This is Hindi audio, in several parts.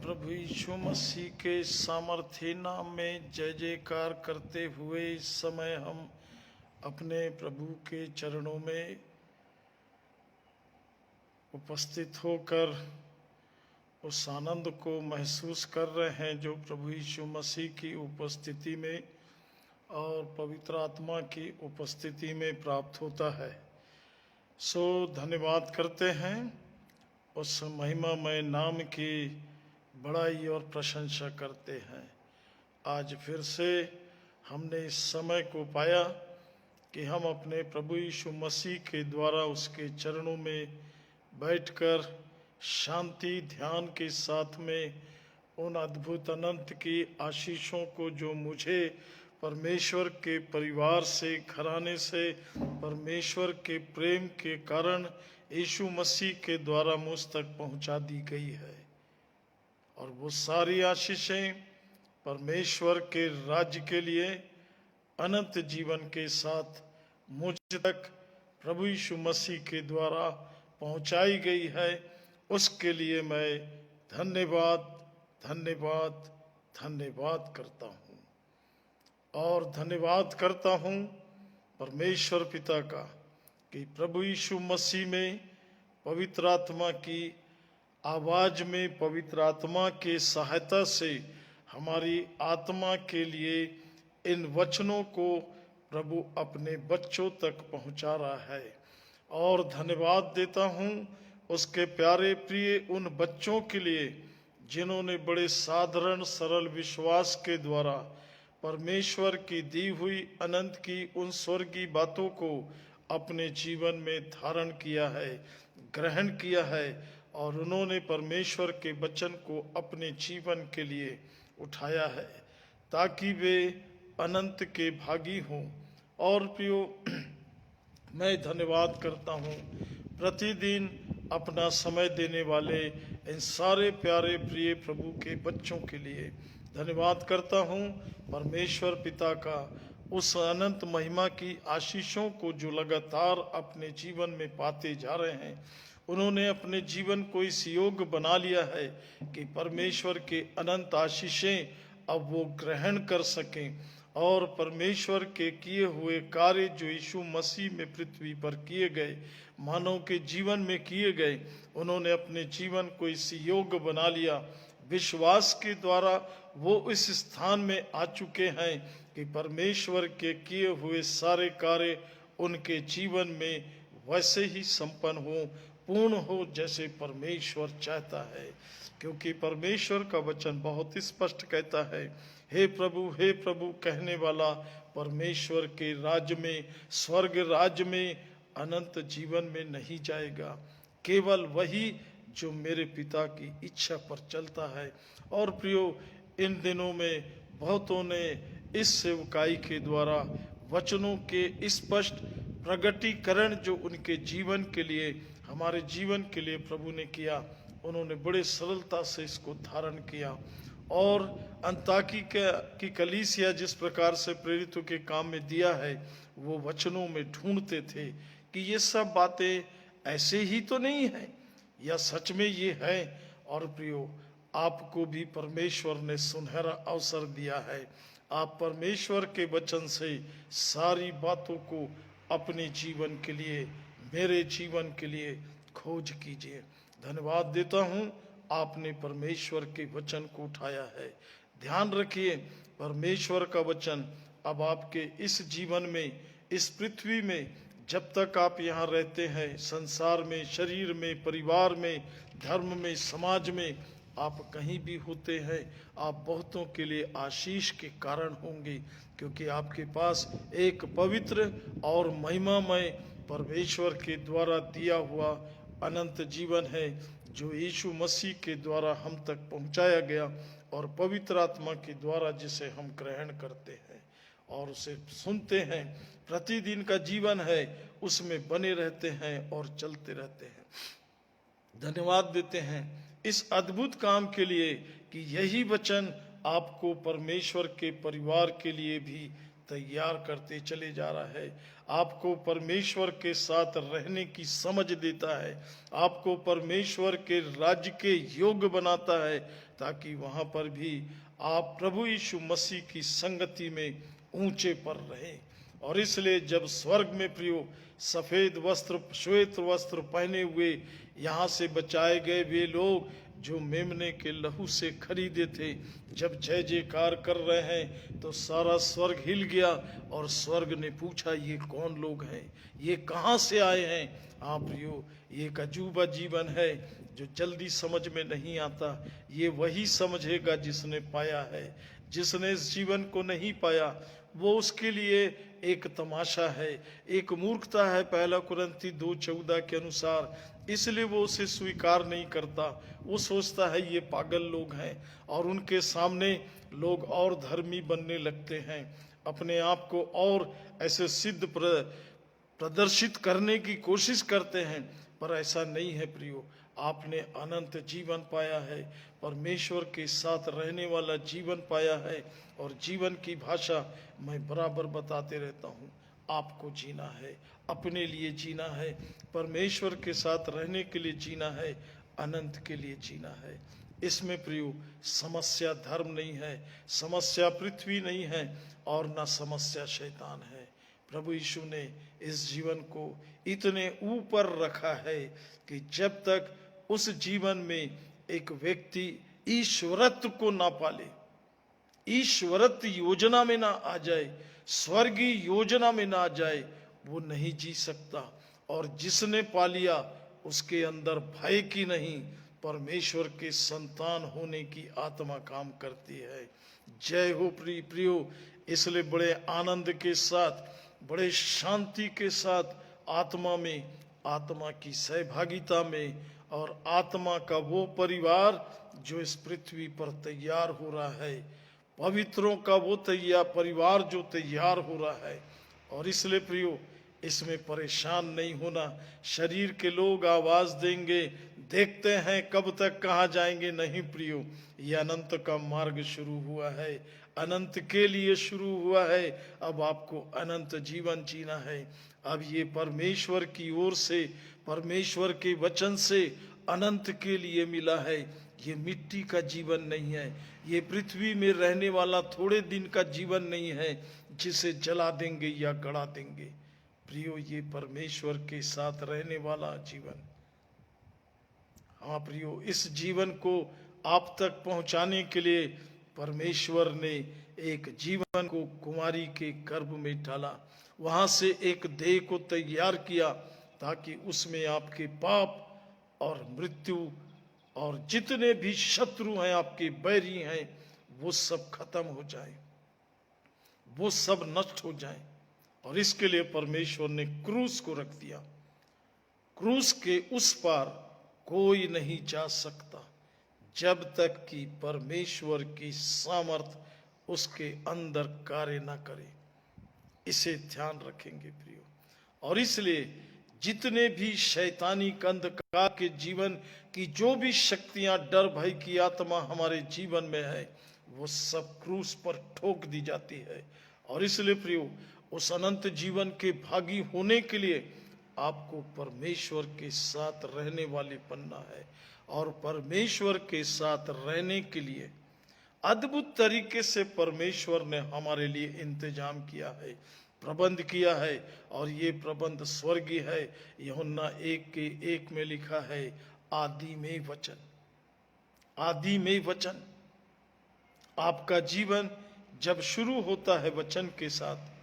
प्रभु यीशु मसीह के सामर्थ्य नाम में जय जयकार करते हुए इस समय हम अपने प्रभु के चरणों में उपस्थित होकर उस आनंद को महसूस कर रहे हैं जो प्रभु यीशु मसीह की उपस्थिति में और पवित्र आत्मा की उपस्थिति में प्राप्त होता है। सो धन्यवाद करते हैं उस महिमामय नाम की बड़ाई और प्रशंसा करते हैं। आज फिर से हमने इस समय को पाया कि हम अपने प्रभु यीशु मसीह के द्वारा उसके चरणों में बैठकर शांति ध्यान के साथ में उन अद्भुत अनंत की आशीषों को जो मुझे परमेश्वर के परिवार से घराने से परमेश्वर के प्रेम के कारण यीशु मसीह के द्वारा मुझ तक पहुंचा दी गई है, और वो सारी आशीषें परमेश्वर के राज्य के लिए अनंत जीवन के साथ मुझ तक प्रभु यीशु मसीह के द्वारा पहुंचाई गई है। उसके लिए मैं धन्यवाद धन्यवाद धन्यवाद करता हूँ, और धन्यवाद करता हूँ परमेश्वर पिता का कि प्रभु यीशु मसीह में पवित्र आत्मा की आवाज में पवित्र आत्मा के सहायता से हमारी आत्मा के लिए इन वचनों को प्रभु अपने बच्चों तक पहुंचा रहा है। और धन्यवाद देता हूं उसके प्यारे प्रिय उन बच्चों के लिए जिन्होंने बड़े साधारण सरल विश्वास के द्वारा परमेश्वर की दी हुई अनंत की उन स्वर्गीय बातों को अपने जीवन में धारण किया है, ग्रहण किया है, और उन्होंने परमेश्वर के वचन को अपने जीवन के लिए उठाया है ताकि वे अनंत के भागी हों। और प्रियो, मैं धन्यवाद करता हूँ प्रतिदिन अपना समय देने वाले इन सारे प्यारे प्रिय प्रभु के बच्चों के लिए धन्यवाद करता हूँ परमेश्वर पिता का उस अनंत महिमा की आशीषों को जो लगातार अपने जीवन में पाते जा रहे हैं। उन्होंने अपने जीवन को इस योग्य बना लिया है कि परमेश्वर के अनंत आशीषें अब वो ग्रहण कर सकें, और परमेश्वर के किए हुए कार्य जो यीशु मसीह में पृथ्वी पर किए गए, मानव के जीवन में किए गए, उन्होंने अपने जीवन को इस योग्य बना लिया। विश्वास के द्वारा वो इस स्थान में आ चुके हैं कि परमेश्वर के किए हुए सारे कार्य उनके जीवन में वैसे ही संपन्न हो, पूर्ण हो जैसे परमेश्वर चाहता है। क्योंकि परमेश्वर का वचन बहुत स्पष्ट कहता है, हे प्रभु कहने वाला परमेश्वर के राज्य में, स्वर्ग राज्य में, अनंत जीवन में नहीं जाएगा, केवल वही जो मेरे पिता की इच्छा पर चलता है। और प्रियो, इन दिनों में बहुतों ने इस सेवकाई के द्वारा वचनों के स्पष्ट प्रगटीकरण जो उनके जीवन के लिए, हमारे जीवन के लिए प्रभु ने किया, उन्होंने बड़े सरलता से इसको धारण किया। और अंताकी की कलीसिया जिस प्रकार से प्रेरितों के काम में दिया है, वो वचनों में ढूंढते थे कि ये सब बातें ऐसे ही तो नहीं है, या सच में ये है। और प्रियो, आपको भी परमेश्वर ने सुनहरा अवसर दिया है। आप परमेश्वर के वचन से सारी बातों को अपने जीवन के लिए, मेरे जीवन के लिए खोज कीजिए। धन्यवाद देता हूँ आपने परमेश्वर के वचन को उठाया है। ध्यान रखिए, परमेश्वर का वचन अब आपके इस जीवन में, इस पृथ्वी में, जब तक आप यहाँ रहते हैं, संसार में, शरीर में, परिवार में, धर्म में, समाज में, आप कहीं भी होते हैं, आप बहुतों के लिए आशीष के कारण होंगे, क्योंकि आपके पास एक पवित्र और महिमामय परमेश्वर के द्वारा दिया हुआ अनंत जीवन है, जो यीशु मसीह के द्वारा हम तक पहुंचाया गया, और पवित्र आत्मा के द्वारा जिसे हम ग्रहण करते हैं और उसे सुनते हैं। प्रतिदिन का जीवन है, उसमें बने रहते हैं और चलते रहते हैं। धन्यवाद देते हैं इस अद्भुत काम के लिए कि यही वचन आपको परमेश्वर के परिवार के लिए भी तैयार करते चले जा रहा है। आपको परमेश्वर के साथ रहने की समझ देता है, आपको परमेश्वर के राज्य के योग्य बनाता है, ताकि वहां पर भी आप प्रभु यीशु मसीह की संगति में ऊंचे पर रहें। और इसलिए जब स्वर्ग में प्रियो सफेद वस्त्र श्वेत वस्त्र पहने हुए यहाँ से बचाए गए वे लोग जो मेमने के लहू से खरीदे थे, जब जय जयकार कर रहे हैं तो सारा स्वर्ग हिल गया और स्वर्ग ने पूछा ये कौन लोग हैं, ये कहाँ से आए हैं। हाँ प्रियो, ये एक अजूबा जीवन है जो जल्दी समझ में नहीं आता। ये वही समझेगा जिसने पाया है। जिसने इस जीवन को नहीं पाया वो उसके लिए एक तमाशा है, एक मूर्खता है, 1 कुरिन्थी 2:14 के अनुसार। इसलिए वो उसे स्वीकार नहीं करता। वो सोचता है ये पागल लोग हैं, और उनके सामने लोग और धर्मी बनने लगते हैं, अपने आप को और ऐसे सिद्ध प्रदर्शित करने की कोशिश करते हैं। पर ऐसा नहीं है प्रियो, आपने अनंत जीवन पाया है, परमेश्वर के साथ रहने वाला जीवन पाया है। और जीवन की भाषा मैं बराबर बताते रहता हूँ, आपको जीना है, अपने लिए जीना है, परमेश्वर के साथ रहने के लिए जीना है, अनंत के लिए जीना है। इसमें प्रियो समस्या धर्म नहीं है, समस्या पृथ्वी नहीं है, और ना समस्या शैतान है। प्रभु यीशु ने इस जीवन को इतने ऊपर रखा है कि जब तक उस जीवन में एक व्यक्ति ईश्वरत्व को ना पाले, ईश्वरत्व योजना में ना आ जाए, स्वर्गीय योजना में ना आ जाए, वो नहीं जी सकता। और जिसने पा लिया उसके अंदर भय की नहीं, परमेश्वर के संतान होने की आत्मा काम करती है। जय हो प्रियो। इसलिए बड़े आनंद के साथ, बड़े शांति के साथ आत्मा में, आत्मा की सहभागिता में, और आत्मा का वो परिवार जो इस पृथ्वी पर तैयार हो रहा है, पवित्रों का वो परिवार जो तैयार हो रहा है। और इसलिए प्रियो इसमें परेशान नहीं होना। शरीर के लोग आवाज देंगे, देखते हैं कब तक कहाँ जाएंगे। नहीं प्रियो, ये अनंत का मार्ग शुरू हुआ है, अनंत के लिए शुरू हुआ है। अब आपको अनंत जीवन जीना है। अब ये परमेश्वर की ओर से, परमेश्वर के वचन से अनंत के लिए मिला है। ये मिट्टी का जीवन नहीं है, ये पृथ्वी में रहने वाला थोड़े दिन का जीवन नहीं है जिसे जला देंगे या गड़ा देंगे। प्रियो, ये परमेश्वर के साथ रहने वाला जीवन। हाँ प्रियो, इस जीवन को आप तक पहुंचाने के लिए परमेश्वर ने एक जीवन को कुमारी के गर्भ में डाला, वहां से एक देह को तैयार किया ताकि उसमें आपके पाप और मृत्यु और जितने भी शत्रु हैं, आपके बैरी हैं, वो सब खत्म हो जाए, वो सब नष्ट हो जाए। और इसके लिए परमेश्वर ने क्रूस को रख दिया। क्रूस के उस पार कोई नहीं जा सकता जब तक कि परमेश्वर की सामर्थ उसके अंदर कार्य ना करे। इसे ध्यान रखेंगे प्रियो। और इसलिए जितने भी शैतानी अंधकार के जीवन की जो भी शक्तियां, डर भय की आत्मा हमारे जीवन में है, वो सब क्रूस पर ठोक दी जाती है। और इसलिए प्रियो, उस अनंत जीवन के भागी होने के लिए आपको परमेश्वर के साथ रहने वाले बनना है। और परमेश्वर के साथ रहने के लिए अद्भुत तरीके से परमेश्वर ने हमारे लिए इंतजाम किया है, प्रबंध किया है। और ये प्रबंध स्वर्गीय है। यूहन्ना 1:1 में लिखा है, आदि में वचन, आदि में वचन। आपका जीवन जब शुरू होता है वचन के साथ,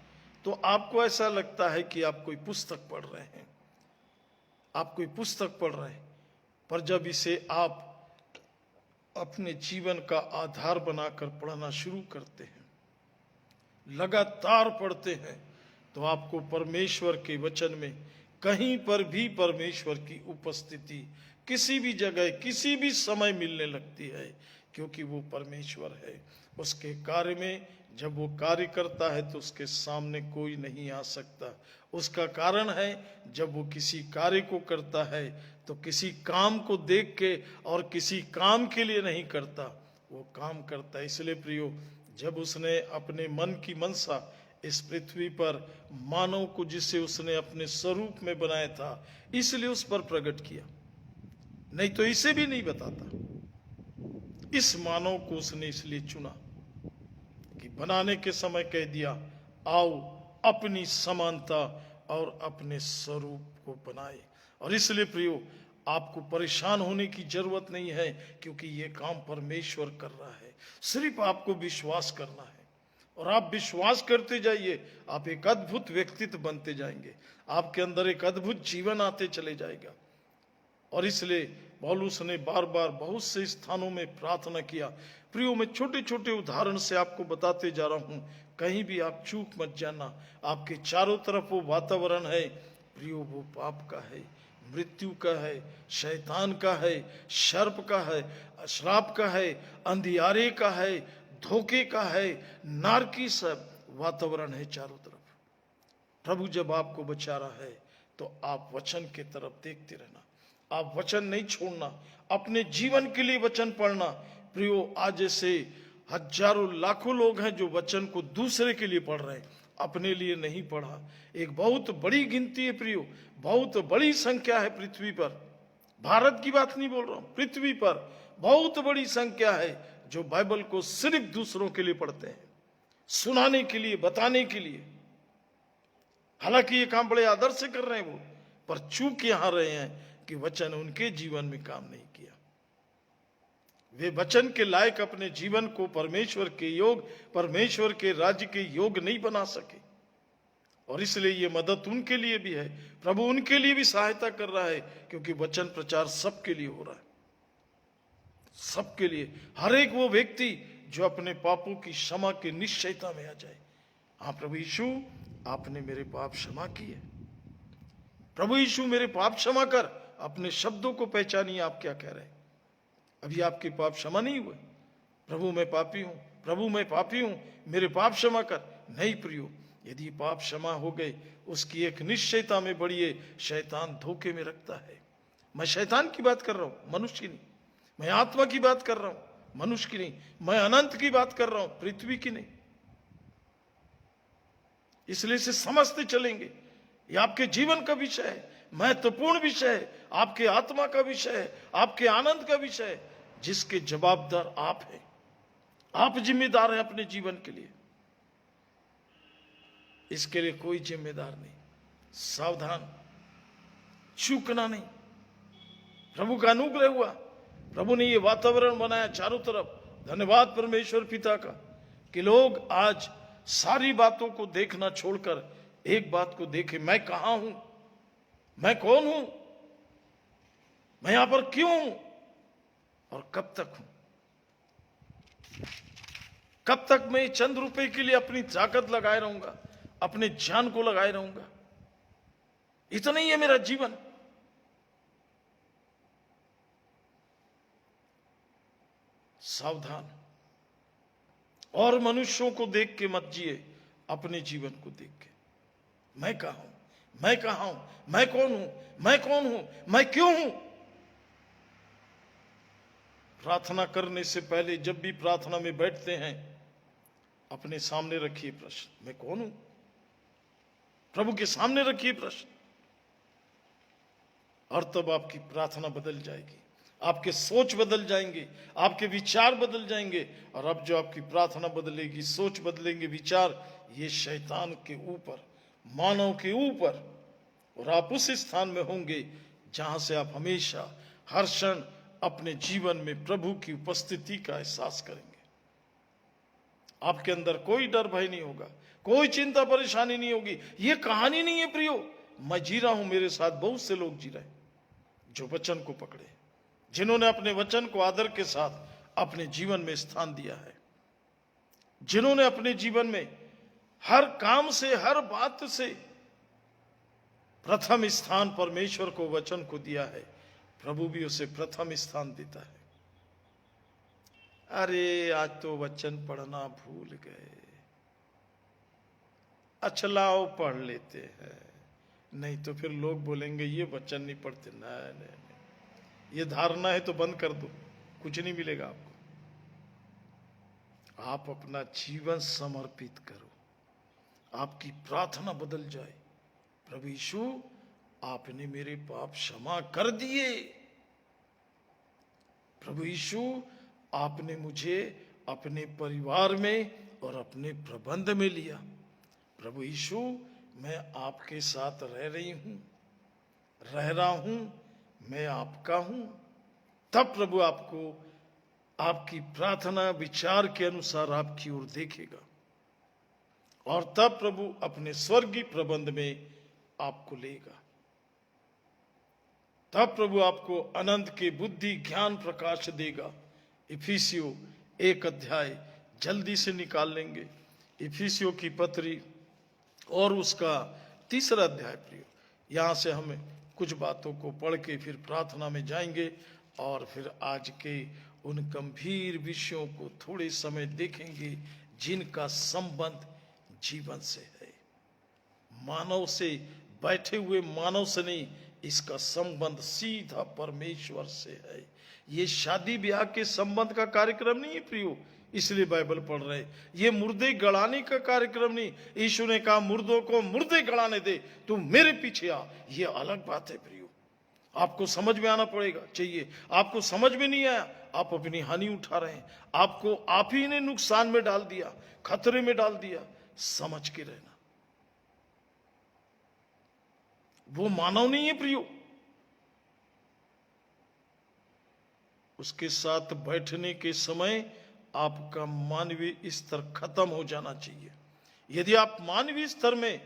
तो आपको ऐसा लगता है कि आप कोई पुस्तक पढ़ रहे हैं, आप कोई पुस्तक पढ़ रहे हैं। पर जब इसे आप अपने जीवन का आधार बनाकर पढ़ना शुरू करते हैं, लगातार पढ़ते हैं, तो आपको परमेश्वर के वचन में कहीं पर भी परमेश्वर की उपस्थिति किसी भी जगह, किसी भी समय मिलने लगती है, क्योंकि वो परमेश्वर है। उसके कार्य में जब वो कार्य करता है तो उसके सामने कोई नहीं आ सकता। उसका कारण है, जब वो किसी कार्य को करता है तो किसी काम को देख के और किसी काम के लिए नहीं करता, वो काम करता है। इसलिए प्रियो, जब उसने अपने मन की मनसा इस पृथ्वी पर मानव को, जिसे उसने अपने स्वरूप में बनाया था, इसलिए उस पर प्रकट किया, नहीं तो इसे भी नहीं बताता। इस मानव को उसने इसलिए चुना कि बनाने के समय कह दिया, आओ अपनी समानता और अपने स्वरूप को बनाए। और इसलिए प्रियो, आपको परेशान होने की जरूरत नहीं है, क्योंकि ये काम परमेश्वर कर रहा है। सिर्फ आपको विश्वास करना है, और आप विश्वास करते जाइए, आप एक अद्भुत व्यक्तित्व बनते जाएंगे, आपके अंदर एक अद्भुत जीवन आते चले जाएगा। और इसलिए पौलुस ने बार बार बहुत से स्थानों में प्रार्थना किया। प्रियो, मैं छोटे छोटे उदाहरण से आपको बताते जा रहा हूं, कहीं भी आप चूक मत जाना। आपके चारों तरफ वो वातावरण है प्रियो, वो पाप का है, मृत्यु का है, शैतान का है, सर्प का है, श्राप का है, अंधियारे का है, धोखे का है, नारकी सब वातावरण है चारों तरफ। प्रभु जब आपको बचा रहा है तो आप वचन के तरफ देखते रहना, आप वचन नहीं छोड़ना, अपने जीवन के लिए वचन पढ़ना। प्रियो, आज ऐसे हजारों लाखों लोग हैं जो वचन को दूसरे के लिए पढ़ रहे हैं, अपने लिए नहीं पढ़ा। एक बहुत बड़ी गिनती है प्रियो, बहुत बड़ी संख्या है पृथ्वी पर, भारत की बात नहीं बोल रहा हूं, पृथ्वी पर बहुत बड़ी संख्या है जो बाइबल को सिर्फ दूसरों के लिए पढ़ते हैं, सुनाने के लिए, बताने के लिए। हालांकि ये काम बड़े आदर से कर रहे हैं वो, पर चूक यहां रहे हैं कि वचन उनके जीवन में काम नहीं किया। वे वचन के लायक अपने जीवन को परमेश्वर के योग, परमेश्वर के राज्य के योग नहीं बना सके। और इसलिए ये मदद उनके लिए भी है, प्रभु उनके लिए भी सहायता कर रहा है, क्योंकि वचन प्रचार सबके लिए हो रहा है, सबके लिए। हर एक वो व्यक्ति जो अपने पापों की क्षमा के निश्चयता में आ जाए। हाँ प्रभु यीशु, आपने मेरे पाप क्षमा किए, प्रभु यीशु मेरे पाप क्षमा कर। अपने शब्दों को पहचानिए, आप क्या कह रहे हैं। अभी आपके पाप क्षमा नहीं हुए, प्रभु मैं पापी हूं, प्रभु मैं पापी हूं, मेरे पाप क्षमा कर। नहीं प्रियो, यदि पाप क्षमा हो गए, उसकी एक निश्चयता में बढ़िए। शैतान धोखे में रखता है। मैं शैतान की बात कर रहा हूं, मनुष्य की नहीं। मैं आत्मा की बात कर रहा हूं, मनुष्य की नहीं। मैं अनंत की बात कर रहा हूं, पृथ्वी की नहीं। इसलिए इसे समझते चलेंगे। ये आपके जीवन का विषय है, महत्वपूर्ण विषय है, आपके आत्मा का विषय है, आपके आनंद का विषय है, जिसके जवाबदार आप हैं। आप जिम्मेदार हैं अपने जीवन के लिए, इसके लिए कोई जिम्मेदार नहीं। सावधान, चूकना नहीं। प्रभु का अनुग्रह हुआ, प्रभु ने ये वातावरण बनाया चारों तरफ। धन्यवाद परमेश्वर पिता का कि लोग आज सारी बातों को देखना छोड़कर एक बात को देखें, मैं कहां हूं, मैं कौन हूं, मैं यहां पर क्यों हूं और कब तक हूं। कब तक मैं चंद रुपए के लिए अपनी ताकत लगाए रहूंगा, अपने जान को लगाए रहूंगा। इतना ही है मेरा जीवन। सावधान, और मनुष्यों को देख के मत जिए, अपने जीवन को देख के। मैं कहां हूं, मैं कहां हूं, मैं कौन हूं, मैं कौन हूं, मैं क्यों हूं। प्रार्थना करने से पहले जब भी प्रार्थना में बैठते हैं, अपने सामने रखिए प्रश्न, मैं कौन हूं। प्रभु के सामने रखिए प्रश्न, और तब आपकी प्रार्थना बदल जाएगी, आपके सोच बदल जाएंगे, आपके विचार बदल जाएंगे। और अब जो आपकी प्रार्थना बदलेगी, सोच बदलेंगे, विचार, ये शैतान के ऊपर, मानव के ऊपर, और आप उस स्थान में होंगे जहां से आप हमेशा, हर क्षण अपने जीवन में प्रभु की उपस्थिति का एहसास करेंगे। आपके अंदर कोई डर भय नहीं होगा, कोई चिंता परेशानी नहीं होगी। ये कहानी नहीं है प्रियो, मैं जी रहा हूं, मेरे साथ बहुत से लोग जी रहे हैं जो वचन को पकड़े, जिन्होंने अपने वचन को आदर के साथ अपने जीवन में स्थान दिया है, जिन्होंने अपने जीवन में हर काम से, हर बात से प्रथम स्थान परमेश्वर को, वचन को दिया है। प्रभु भी उसे प्रथम स्थान देता है। अरे आज तो वचन पढ़ना भूल गए, अच्छा लाओ पढ़ लेते हैं, नहीं तो फिर लोग बोलेंगे ये वचन नहीं पढ़ते। नहीं नहीं नहीं, ये धारणा है तो बंद कर दो, कुछ नहीं मिलेगा आपको। आप अपना जीवन समर्पित करो, आपकी प्रार्थना बदल जाए, प्रभु यीशु आपने मेरे पाप क्षमा कर दिए, प्रभु यीशु आपने मुझे अपने परिवार में और अपने प्रबंध में लिया, प्रभु यीशु मैं आपके साथ रह रहा हूं, मैं आपका हूं। तब प्रभु आपको आपकी प्रार्थना विचार के अनुसार आपकी ओर देखेगा और तब प्रभु अपने स्वर्गीय प्रबंध में आपको लेगा। तब प्रभु आपको अनंत के बुद्धि ज्ञान प्रकाश देगा। इफिसियों 1 अध्याय जल्दी से निकाल लेंगे, इफिसियों की पत्री और उसका 3 अध्याय। प्रियो, यहाँ से हमें कुछ बातों को पढ़ के फिर प्रार्थना में जाएंगे और फिर आज के उन गंभीर विषयों को थोड़े समय देखेंगे जिनका संबंध जीवन से है, मानव से, बैठे हुए मानव से नहीं, इसका संबंध सीधा परमेश्वर से है। ये शादी ब्याह के संबंध का कार्यक्रम नहीं है प्रियो, इसलिए बाइबल पढ़ रहे। ये मुर्दे गड़ाने का कार्यक्रम नहीं। यीशु ने कहा मुर्दों को मुर्दे गड़ाने दे, तू मेरे पीछे आ। ये अलग बात है प्रियो, आपको समझ में आना पड़ेगा। चाहिए आपको समझ में नहीं आया, आप अपनी हानि उठा रहे हैं, आपको आप ही ने नुकसान में डाल दिया, खतरे में डाल दिया। समझ के रहना, वो मानव नहीं है प्रियो, उसके साथ बैठने के समय आपका मानवीय स्तर खत्म हो जाना चाहिए। यदि आप मानवीय स्तर में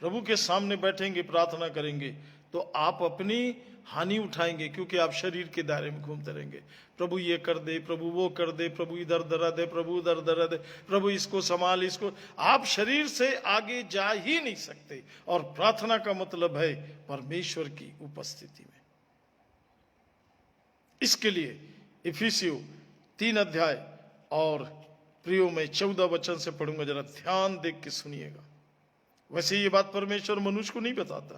प्रभु के सामने बैठेंगे, प्रार्थना करेंगे, तो आप अपनी हानि उठाएंगे, क्योंकि आप शरीर के दायरे में घूमते रहेंगे। प्रभु ये कर दे, प्रभु वो कर दे, प्रभु इधर दरा दे, प्रभु उधर दरा दे, प्रभु इसको संभाल, इसको। आप शरीर से आगे जा ही नहीं सकते। और प्रार्थना का मतलब है परमेश्वर की उपस्थिति में। इसके लिए इफिसियों 3 अध्याय और प्रियो में 14 वचन से पढ़ूंगा, जरा ध्यान देख के सुनिएगा। वैसे ये बात परमेश्वर मनुष्य को नहीं बताता,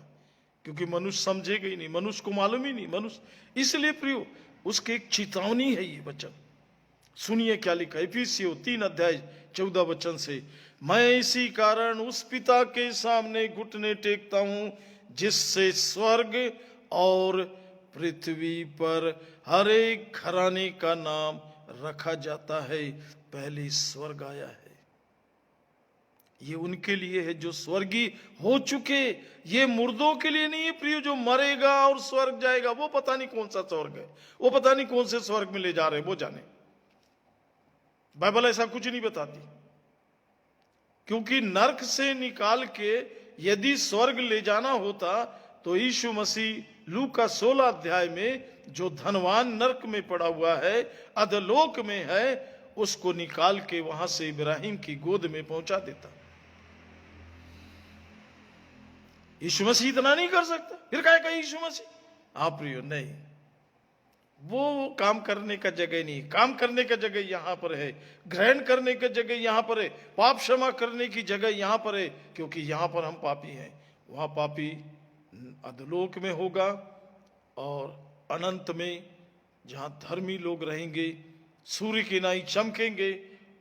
क्योंकि मनुष्य समझेगा ही नहीं, मनुष्य को मालूम ही नहीं मनुष्य। इसलिए प्रियो उसके एक चेतावनी है ये वचन। सुनिए क्या लिखा है इफिसियों 3 अध्याय 14 वचन से। मैं इसी कारण उस पिता के सामने घुटने टेकता हूं जिससे स्वर्ग और पृथ्वी पर हर एक घराने का नाम रखा जाता है। पहले स्वर्ग आया है, ये उनके लिए है जो स्वर्गीय हो चुके। ये मुर्दों के लिए नहीं है प्रियो, जो मरेगा और स्वर्ग जाएगा। वो पता नहीं कौन सा स्वर्ग है, वो पता नहीं कौन से स्वर्ग में ले जा रहे हैं, वो जाने। बाइबल ऐसा कुछ नहीं बताती, क्योंकि नरक से निकाल के यदि स्वर्ग ले जाना होता तो यीशु मसीह लूका 16 अध्याय में जो धनवान नरक में पड़ा हुआ है, अधलोक में है, उसको निकाल के वहां से इब्राहिम की गोद में पहुंचा देता। यीशु मसीह इतना नहीं कर सकता, फिर कहेगा यीशु मसीह। आप प्रियो नहीं, वो काम करने का जगह नहीं। काम करने का जगह यहां पर है, ग्रहण करने का जगह यहां पर है, पाप क्षमा करने की जगह यहां पर है, क्योंकि यहां पर हम पापी हैं। वहां पापी अधलोक में होगा और अनंत में जहां धर्मी लोग रहेंगे, सूर्य की नाई चमकेंगे,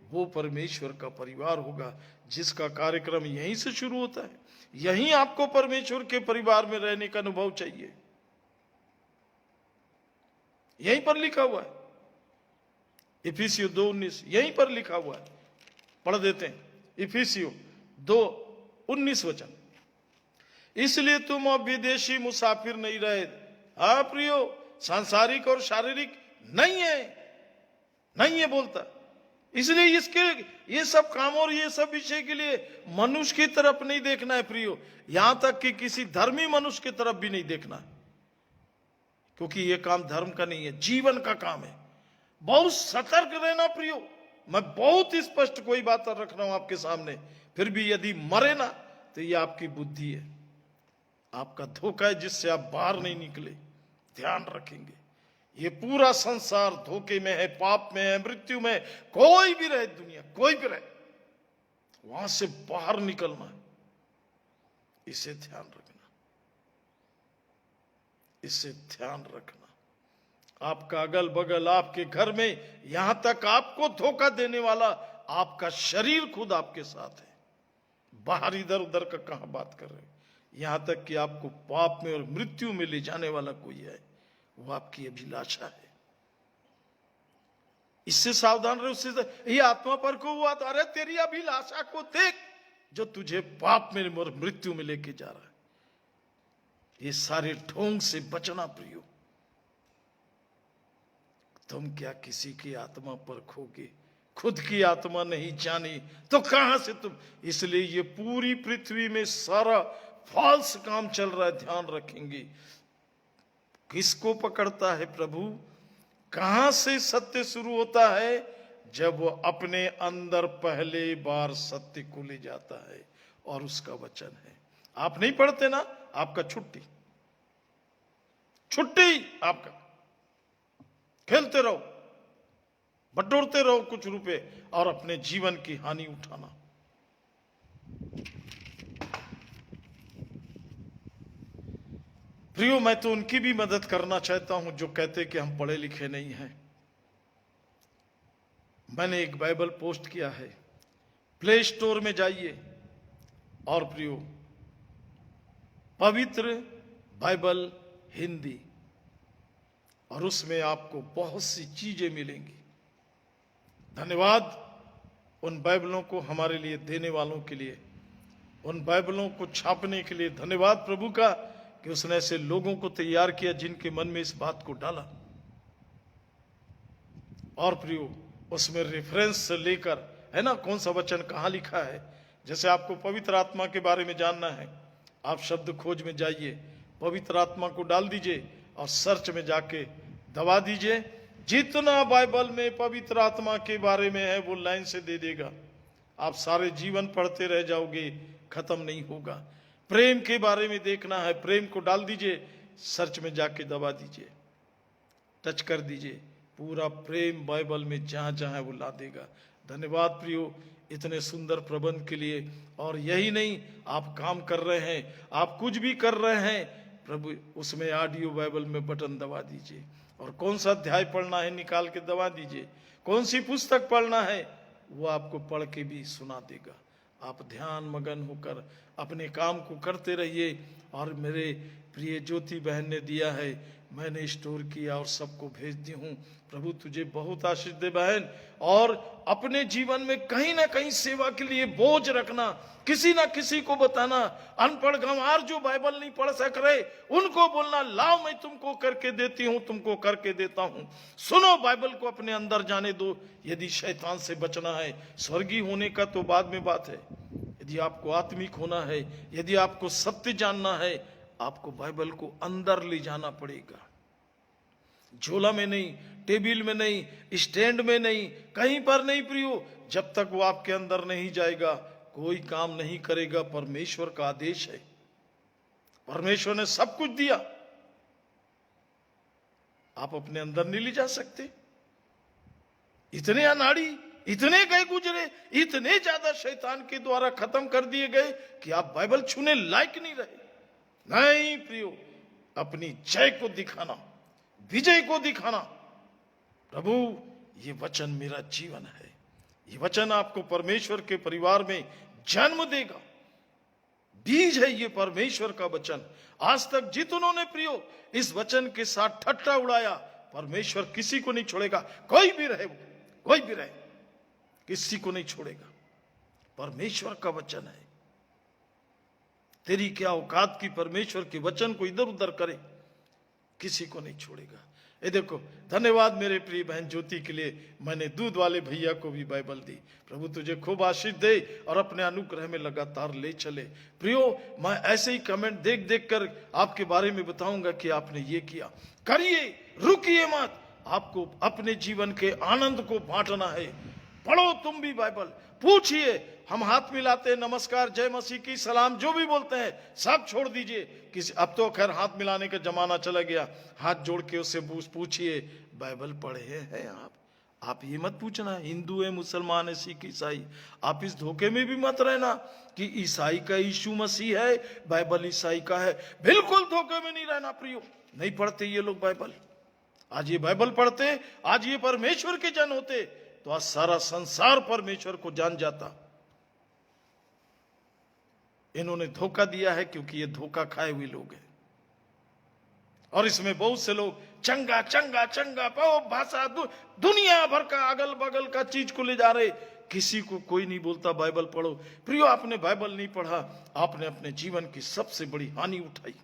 वो परमेश्वर का परिवार होगा, जिसका कार्यक्रम यहीं से शुरू होता है। यहीं आपको परमेश्वर के परिवार में रहने का अनुभव चाहिए। यहीं पर लिखा हुआ है, इफिसियों 2:19 यहीं पर लिखा हुआ है। पढ़ देते हैं इफिसियों 2:19 वचन। इसलिए तुम अब विदेशी मुसाफिर नहीं रहे। हाँ प्रियो, सांसारिक और शारीरिक नहीं है बोलता। इसलिए इसके ये सब काम और ये सब विषय के लिए मनुष्य की तरफ नहीं देखना है प्रियो, यहां तक कि किसी धर्मी मनुष्य की तरफ भी नहीं देखना है, क्योंकि ये काम धर्म का नहीं है, जीवन का काम है। बहुत सतर्क रहना प्रियो। मैं बहुत स्पष्ट कोई बात रख रहा हूं आपके सामने। फिर भी यदि मरे ना तो ये आपकी बुद्धि है, आपका धोखा है, जिससे आप बाहर नहीं निकले। ध्यान रखेंगे, ये पूरा संसार धोखे में है, पाप में है, मृत्यु में। कोई भी रहे दुनिया, कोई भी रहे, वहां से बाहर निकलना है। इसे ध्यान रखना, इसे ध्यान रखना। आपका अगल बगल, आपके घर में, यहां तक आपको धोखा देने वाला आपका शरीर खुद आपके साथ है। बाहर इधर उधर का कहां बात कर रहे हो। यहां तक कि आपको पाप में और मृत्यु में ले जाने वाला कोई है, वो आपकी अभिलाषा है। इससे सावधान रहे। उससे ये आत्मा पर को हुआ तो अरे तेरी अभिलाषा को देख जो तुझे पाप में और मृत्यु में लेके जा रहा है। ये सारे ढोंग से बचना प्रियो। तुम क्या किसी की आत्मा पर खोगे? खुद की आत्मा नहीं जानी तो कहां से तुम। इसलिए ये पूरी पृथ्वी में सारा फॉल्स काम चल रहा है, ध्यान रखेंगे। किसको पकड़ता है प्रभु? कहां से सत्य शुरू होता है? जब वो अपने अंदर पहले बार सत्य को ले जाता है, और उसका वचन है। आप नहीं पढ़ते ना, आपका छुट्टी आपका। खेलते रहो, बटोरते रहो कुछ रुपए, और अपने जीवन की हानि उठाना। प्रियो, मैं तो उनकी भी मदद करना चाहता हूं जो कहते कि हम पढ़े लिखे नहीं हैं। मैंने एक बाइबल पोस्ट किया है, प्ले स्टोर में जाइए और प्रियो पवित्र बाइबल हिंदी, और उसमें आपको बहुत सी चीजें मिलेंगी। धन्यवाद उन बाइबलों को हमारे लिए देने वालों के लिए, उन बाइबलों को छापने के लिए। धन्यवाद प्रभु का कि उसने ऐसे लोगों को तैयार किया जिनके मन में इस बात को डाला। और प्रियो, उसमें रेफरेंस से लेकर, है ना, कौन सा वचन कहां लिखा है। जैसे आपको पवित्र आत्मा के बारे में जानना है, आप शब्द खोज में जाइए, पवित्र आत्मा को डाल दीजिए और सर्च में जाके दबा दीजिए। जितना बाइबल में पवित्र आत्मा के बारे में है वो लाइन से दे देगा। आप सारे जीवन पढ़ते रह जाओगे, खत्म नहीं होगा। प्रेम के बारे में देखना है, प्रेम को डाल दीजिए, सर्च में जाके दबा दीजिए, टच कर दीजिए, पूरा प्रेम बाइबल में जहां जहां है वो ला देगा। धन्यवाद प्रियो इतने सुंदर प्रबंध के लिए। और यही नहीं, आप काम कर रहे हैं, आप कुछ भी कर रहे हैं प्रभु, उसमें ऑडियो बाइबल में बटन दबा दीजिए, और कौन सा अध्याय पढ़ना है निकाल के दबा दीजिए, कौन सी पुस्तक पढ़ना है वो आपको पढ़ के भी सुना देगा। आप ध्यान मगन होकर अपने काम को करते रहिए। और मेरे प्रिय ज्योति बहन ने दिया है, मैंने स्टोर किया और सबको भेज दी हूँ। प्रभु तुझे बहुत आशीष दे बहन। और अपने जीवन में कहीं ना कहीं सेवा के लिए बोझ रखना, किसी ना किसी को बताना। अनपढ़ गंवार जो बाइबल नहीं पढ़ सक रहे उनको बोलना, लाओ मैं तुमको करके देती हूं, तुमको करके देता हूं। सुनो, बाइबल को अपने अंदर जाने दो। यदि शैतान से बचना है, स्वर्गीय होने का तो बाद में बात है, यदि आपको आत्मिक होना है, यदि आपको सत्य जानना है, आपको बाइबल को अंदर ले जाना पड़ेगा। झोला में नहीं, टेबिल में नहीं, स्टैंड में नहीं, कहीं पर नहीं प्रियो। जब तक वो आपके अंदर नहीं जाएगा कोई काम नहीं करेगा। परमेश्वर का आदेश है, परमेश्वर ने सब कुछ दिया, आप अपने अंदर नहीं ले जा सकते। इतने अनाड़ी, इतने गए गुजरे, इतने ज्यादा शैतान के द्वारा खत्म कर दिए गए कि आप बाइबल छूने लायक नहीं रहे। नहीं प्रियो, अपनी जय को दिखाना, विजय को दिखाना। प्रभु ये वचन मेरा जीवन है, ये वचन आपको परमेश्वर के परिवार में जन्म देगा। बीज है ये परमेश्वर का वचन। आज तक जितनों ने प्रियो इस वचन के साथ ठट्टा उड़ाया, परमेश्वर किसी को नहीं छोड़ेगा। कोई भी रहे, कोई भी रहे, किसी को नहीं छोड़ेगा। परमेश्वर का वचन है। तेरी क्या औकात की परमेश्वर के वचन को इधर उधर करे, किसी को नहीं छोड़ेगा। ये देखो, धन्यवाद मेरे प्रिय बहन ज्योति के लिए। मैंने दूध वाले भैया को भी बाइबल दी। प्रभु तुझे खूब आशीष दे और अपने अनुग्रह में लगातार ले चले। प्रियो, मैं ऐसे ही कमेंट देख देख कर आपके बारे में बताऊंगा कि आपने ये किया। करिए, रुकिए मत। आपको अपने जीवन के आनंद को बांटना है। पढ़ो तुम भी बाइबल, पूछिए। हम हाथ मिलाते, नमस्कार, जय मसीह की, सलाम, जो भी बोलते हैं सब छोड़ दीजिए। किसी, अब तो खैर हाथ मिलाने का जमाना चला गया। हाथ जोड़ के उससे पूछिए, बाइबल पढ़े हैं आप ये मत पूछना हिंदू है, मुसलमान है, सिख, ईसाई। आप इस धोखे में भी मत रहना कि ईसाई का यीशु मसीह है, बाइबल ईसाई का है। बिल्कुल धोखे में नहीं रहना प्रियो। नहीं पढ़ते ये लोग बाइबल। आज ये बाइबल पढ़ते, आज ये परमेश्वर के जन होते, तो आज सारा संसार परमेश्वर को जान जाता। इन्होंने धोखा दिया है, क्योंकि ये धोखा खाए हुए लोग हैं। और इसमें बहुत से लोग चंगा चंगा चंगा भाषा दुनिया भर का अगल बगल का चीज को ले जा रहे, किसी को कोई नहीं बोलता बाइबल पढ़ो। प्रियो, आपने बाइबल नहीं पढ़ा, आपने अपने जीवन की सबसे बड़ी हानि उठाई।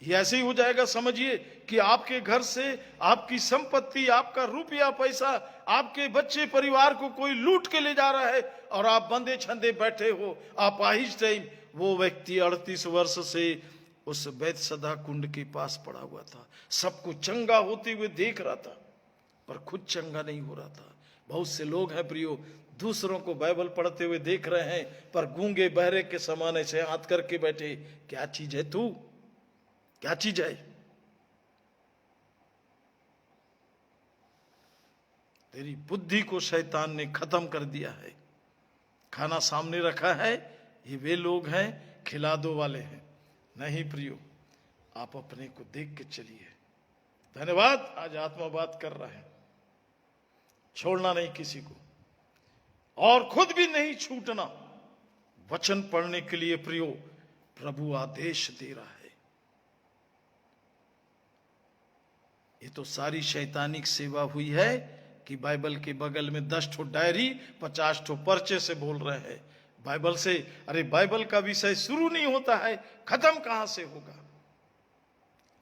ये ऐसे ही हो जाएगा, समझिए कि आपके घर से आपकी संपत्ति, आपका रुपया पैसा, आपके बच्चे परिवार को कोई लूट के ले जा रहा है और आप बंदे छंदे बैठे हो। आप आहिश टाइम, वो व्यक्ति 38 वर्ष से उस बैतसदा कुंड के पास पड़ा हुआ था, सबको चंगा होते हुए देख रहा था, पर खुद चंगा नहीं हो रहा था। बहुत से लोग हैं प्रियो, दूसरों को बाइबल पढ़ते हुए देख रहे हैं, पर गूंगे बहरे के समान ऐसे हाथ करके बैठे। क्या चीज है तू, क्या चीज है? तेरी बुद्धि को शैतान ने खत्म कर दिया है। खाना सामने रखा है, ये वे लोग हैं खिला दो वाले हैं। नहीं प्रियो, आप अपने को देख के चलिए। धन्यवाद, आज आत्मा बात कर रहा है। छोड़ना नहीं किसी को, और खुद भी नहीं छूटना। वचन पढ़ने के लिए प्रियो प्रभु आदेश दे रहा है। ये तो सारी शैतानिक सेवा हुई है कि बाइबल के बगल में 10 ठो डायरी 50 ठो पर्चे से बोल रहे हैं बाइबल से। अरे बाइबल का विषय शुरू नहीं होता है, खत्म कहां से होगा?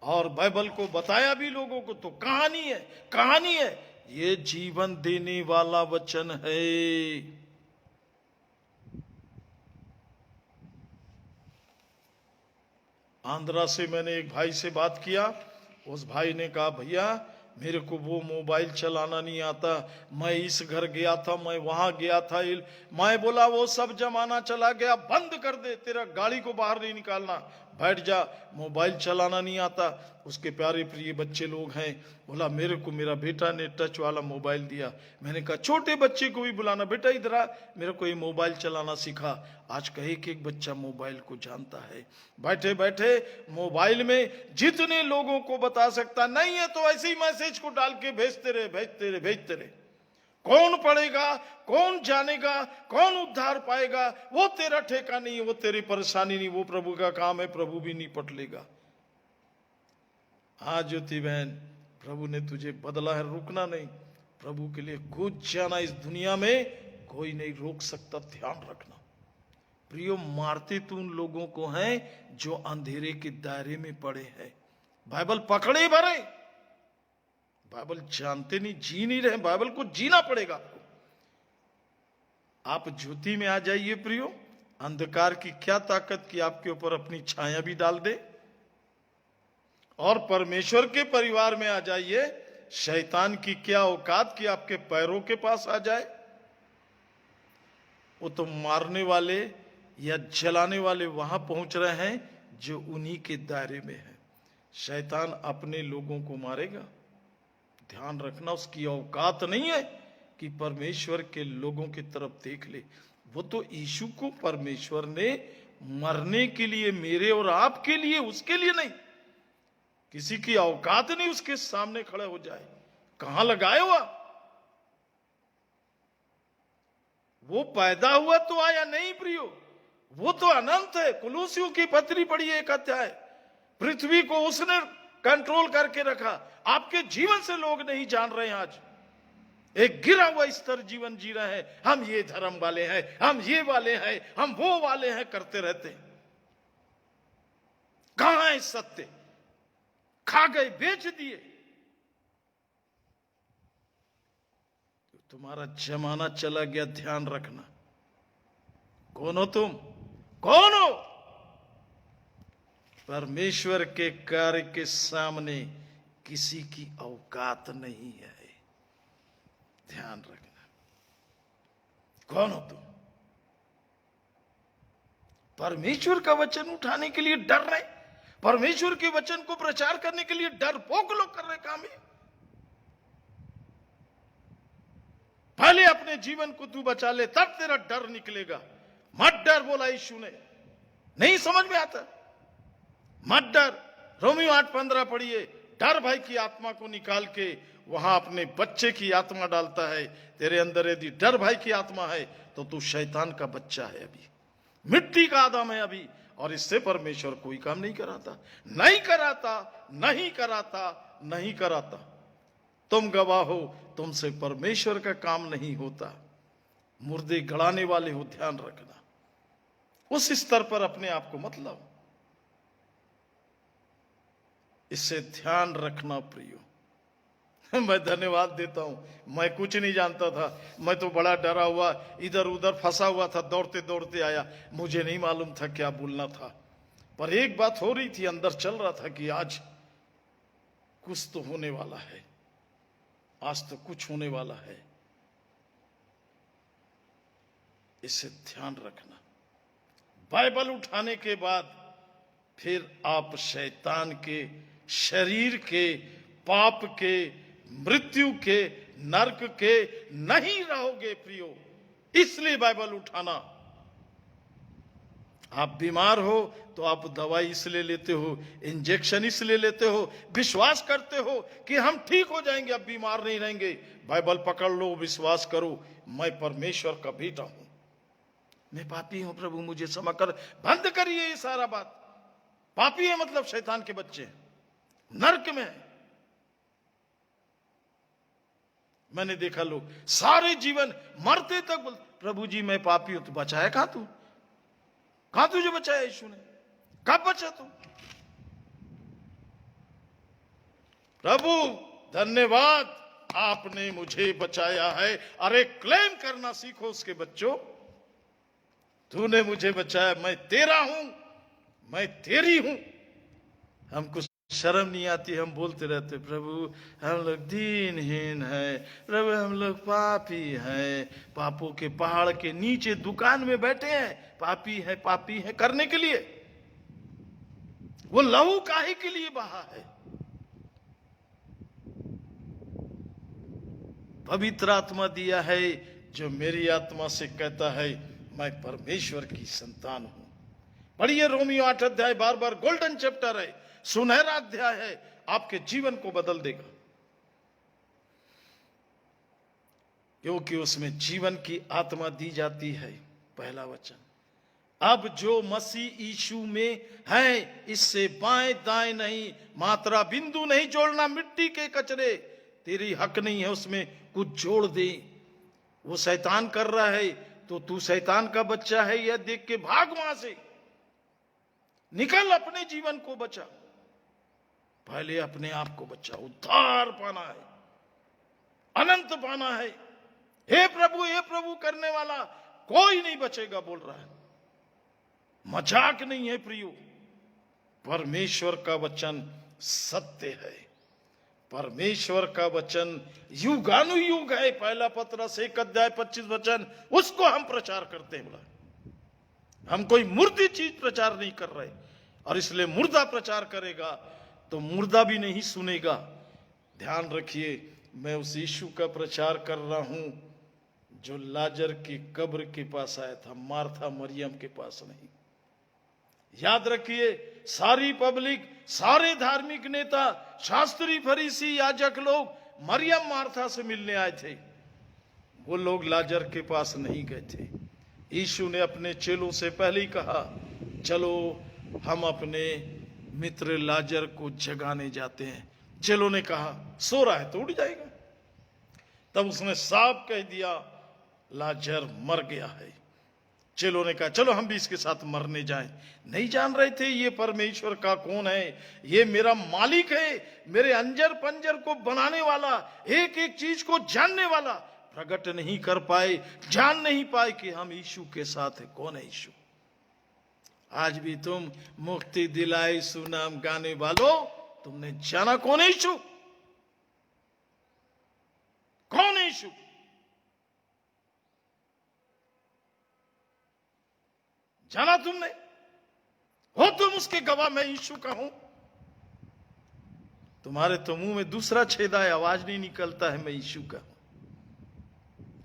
और बाइबल को बताया भी लोगों को तो कहानी है, कहानी है। ये जीवन देने वाला वचन है। आंध्रा से मैंने एक भाई से बात किया। उस भाई ने कहा, भैया मेरे को वो मोबाइल चलाना नहीं आता, मैं इस घर गया था, मैं वहां गया था। मैं बोला वो सब जमाना चला गया, बंद कर दे, तेरा गाड़ी को बाहर नहीं निकालना, बैठ जा, मोबाइल चलाना नहीं आता। उसके प्यारे प्रिय बच्चे लोग हैं। बोला मेरे को मेरा बेटा ने टच वाला मोबाइल दिया। मैंने कहा छोटे बच्चे को भी बुलाना, बेटा इधर आ, मेरे को ये मोबाइल चलाना सिखा। आज का एक बच्चा मोबाइल को जानता है। बैठे बैठे मोबाइल में जितने लोगों को बता सकता नहीं है तो ऐसे ही मैसेज को डाल के भेजते रहे, भेजते रहे, भेजते रहे। कौन पढ़ेगा, कौन जानेगा, कौन उद्धार पाएगा, वो तेरा ठेका नहीं, वो तेरी परेशानी नहीं, वो प्रभु का काम है, प्रभु भी नहीं पट लेगा। हाँ ज्योति बहन, प्रभु ने तुझे बदला है, रुकना नहीं, प्रभु के लिए कूद जाना। इस दुनिया में कोई नहीं रोक सकता, ध्यान रखना। प्रियो, मारते तो उन लोगों को हैं जो अंधेरे के दायरे में पड़े हैं, बाइबल पकड़े भरे, बाइबल जानते नहीं, जी नहीं रहे। बाइबल को जीना पड़ेगा आपको। आप ज्योति में आ जाइए प्रियो। अंधकार की क्या ताकत कि आपके ऊपर अपनी छाया भी डाल दे। और परमेश्वर के परिवार में आ जाइए। शैतान की क्या औकात कि आपके पैरों के पास आ जाए। वो तो मारने वाले या जलाने वाले वहां पहुंच रहे हैं जो उन्हीं के दायरे में है। शैतान अपने लोगों को मारेगा, ध्यान रखना। उसकी औकात नहीं है कि परमेश्वर के लोगों की तरफ देख ले। वो तो यीशु को परमेश्वर ने मरने के लिए, मेरे और आपके लिए, उसके लिए नहीं। किसी की औकात नहीं उसके सामने खड़े हो जाए। कहां लगाए हुआ? वो पैदा हुआ तो आया नहीं प्रियो, वो तो अनंत है। कुलूसियों की पत्री पढ़ी एक अध्याय। पृथ्वी को उसने कंट्रोल करके रखा। आपके जीवन से लोग नहीं जान रहे हैं। आज एक गिरा हुआ स्तर जीवन जी रहे हैं। हम ये धर्म वाले हैं, हम ये वाले हैं, हम वो वाले हैं, करते रहते हैं। कहां है सत्य? खा गए, बेच दिए। तुम्हारा जमाना चला गया, ध्यान रखना। कौन हो तुम? कौन हो? परमेश्वर के कार्य के सामने किसी की औकात नहीं है, ध्यान रखना। कौन हो तुम? परमेश्वर का वचन उठाने के लिए डर रहे, परमेश्वर के वचन को प्रचार करने के लिए डरपोक लोग कर रहे काम है। पहले अपने जीवन को तू बचा ले, तब तेरा डर निकलेगा। मत डर, बोला यीशु ने। नहीं समझ में आता? मत डर। रोमियो 8:15 पढ़िए। डर भाई की आत्मा को निकाल के वहां अपने बच्चे की आत्मा डालता है। तेरे अंदर यदि डर भाई की आत्मा है तो तू शैतान का बच्चा है। अभी मिट्टी का आदम है अभी, और इससे परमेश्वर कोई काम नहीं कराता, नहीं कराता, नहीं कराता, नहीं कराता। तुम गवाह हो, तुमसे परमेश्वर का काम नहीं होता। मुर्दे गड़ाने वाले हो, ध्यान रखना। उस स्तर पर अपने आप को मत लाओ, इससे ध्यान रखना प्रियो। मैं धन्यवाद देता हूं। मैं कुछ नहीं जानता था, मैं तो बड़ा डरा हुआ, इधर उधर फंसा हुआ था, दौड़ते दौड़ते आया। मुझे नहीं मालूम था क्या बोलना था, पर एक बात हो रही थी, अंदर चल रहा था कि आज कुछ तो होने वाला है, आज तो कुछ होने वाला है। इसे ध्यान रखना। बाइबल उठाने के बाद फिर आप शैतान के, शरीर के, पाप के, मृत्यु के, नरक के नहीं रहोगे प्रियो। इसलिए बाइबल उठाना। आप बीमार हो तो आप दवाई इसलिए लेते हो, इंजेक्शन इसलिए लेते हो, विश्वास करते हो कि हम ठीक हो जाएंगे, अब बीमार नहीं रहेंगे। बाइबल पकड़ लो, विश्वास करो, मैं परमेश्वर का बेटा हूं, मैं पापी हूं, प्रभु मुझे क्षमा कर। बंद करिए ये सारा बात। पापी है मतलब शैतान के बच्चे, नरक में है। मैंने देखा लोग सारे जीवन मरते तक बोल, प्रभु जी मैं पापी हूं। तो बचाया कहां तू? कहां तुझे बचाया यीशु ने? कब बचा तू? प्रभु धन्यवाद, आपने मुझे बचाया है। अरे क्लेम करना सीखो उसके बच्चों, तूने मुझे बचाया, मैं तेरा हूं, मैं तेरी हूं। हमको शर्म नहीं आती, हम बोलते रहते प्रभु हम लोग दीनहीन हैं, प्रभु हम लोग पापी हैं। पापों के पहाड़ के नीचे दुकान में बैठे हैं, पापी है, पापी है करने के लिए। वो लहू काहे के लिए बहा है? पवित्र आत्मा दिया है जो मेरी आत्मा से कहता है मैं परमेश्वर की संतान हूं। पढ़िए रोमियो 8 अध्याय, बार बार गोल्डन चैप्टर है, सुनहरा अध्याय है, आपके जीवन को बदल देगा, क्योंकि उसमें जीवन की आत्मा दी जाती है। पहला वचन, अब जो मसीह यीशु में है, इससे बाएं दाएं नहीं, मात्रा बिंदु नहीं जोड़ना। मिट्टी के कचरे, तेरी हक नहीं है उसमें कुछ जोड़ दे। वो शैतान कर रहा है तो तू शैतान का बच्चा है, यह देख के भाग वहां से, निकल, अपने जीवन को बचा। पहले अपने आप को बचा। उद्धार पाना है, अनंत पाना है। हे प्रभु करने वाला कोई नहीं बचेगा बोल रहा है, मजाक नहीं है प्रियो। परमेश्वर का वचन सत्य है, परमेश्वर का वचन युगानुयुग है। पहला पत्रस 1 अध्याय 25 वचन, उसको हम प्रचार करते हैं। बोला हम कोई मुर्दी चीज प्रचार नहीं कर रहे, और इसलिए मुर्दा प्रचार करेगा तो मुर्दा भी नहीं सुनेगा। ध्यान रखिए, मैं उस यीशु का प्रचार कर रहा हूं जो लाजर की कब्र के पास आया था, मार्था मरियम के पास नहीं। याद रखिए, सारी पब्लिक, सारे धार्मिक नेता, शास्त्री, फरीसी, याजक लोग मरियम मार्था से मिलने आए थे, वो लोग लाजर के पास नहीं गए थे। यीशु ने अपने चेलों से पहले ही कहा, चलो हम अपने मित्र लाजर को जगाने जाते हैं। चेलों ने कहा सो रहा है तो उठ जाएगा। तब उसने साफ कह दिया लाजर मर गया है। चेलों ने कहा चलो हम भी इसके साथ मरने जाएं। नहीं जान रहे थे ये परमेश्वर का कौन है, ये मेरा मालिक है, मेरे अंजर पंजर को बनाने वाला, एक एक चीज को जानने वाला। प्रकट नहीं कर पाए, जान नहीं पाए कि हम यीशु के साथ है। कौन है यीशु? आज भी तुम मुक्ति दिलाए यीशु नाम गाने वालों, तुमने जाना कौन है यीशु? कौन है यीशु? जाना तुमने? हो तुम उसके गवाह, मैं यीशु का हूं। तुम्हारे तो मुंह में दूसरा छेदा है, आवाज नहीं निकलता है मैं यीशु का हूं।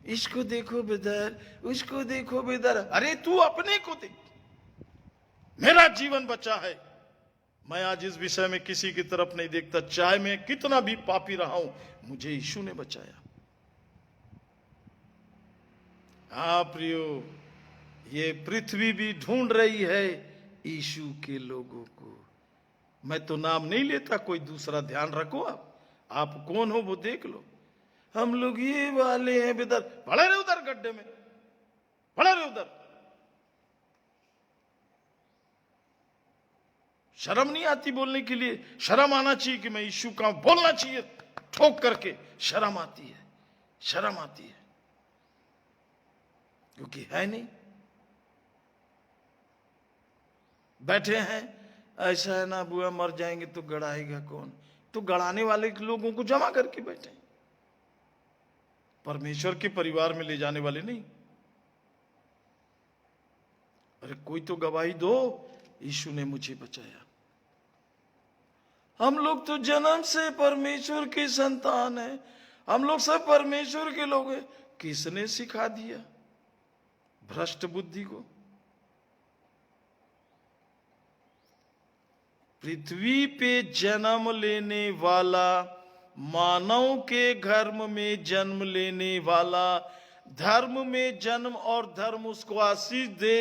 इसको देखो बेदर, उसको देखो बेदर। अरे तू अपने को देख। मेरा जीवन बचा है। मैं आज इस विषय में किसी की तरफ नहीं देखता, चाहे मैं कितना भी पापी रहा हूं, मुझे यीशु ने बचाया। हाँ प्रियो, ये पृथ्वी भी ढूंढ रही है यीशु के लोगों को। मैं तो नाम नहीं लेता, कोई दूसरा ध्यान रखो। आप कौन हो वो देख लो। हम लोग ये वाले हैं बेदर, पड़े रहे उधर गड्ढे में, पड़े रहे उधर। शर्म नहीं आती बोलने के लिए? शर्म आना चाहिए कि मैं यीशु का बोलना चाहिए ठोक करके। शर्म आती है, शर्म आती है, क्योंकि है नहीं। बैठे हैं, ऐसा है ना बुआ, मर जाएंगे तो गड़ाएगा कौन? तो गड़ाने वाले लोगों को जमा करके बैठे, परमेश्वर के परिवार में ले जाने वाले नहीं। अरे कोई तो गवाही दो, यीशु ने मुझे बचाया। हम लोग तो जन्म से परमेश्वर के संतान हैं, हम लोग सब परमेश्वर के लोग हैं। किसने सिखा दिया भ्रष्ट बुद्धि को? पृथ्वी पे जन्म लेने वाला, मानव के धर्म में जन्म लेने वाला, धर्म में जन्म और धर्म उसको आशीष दे,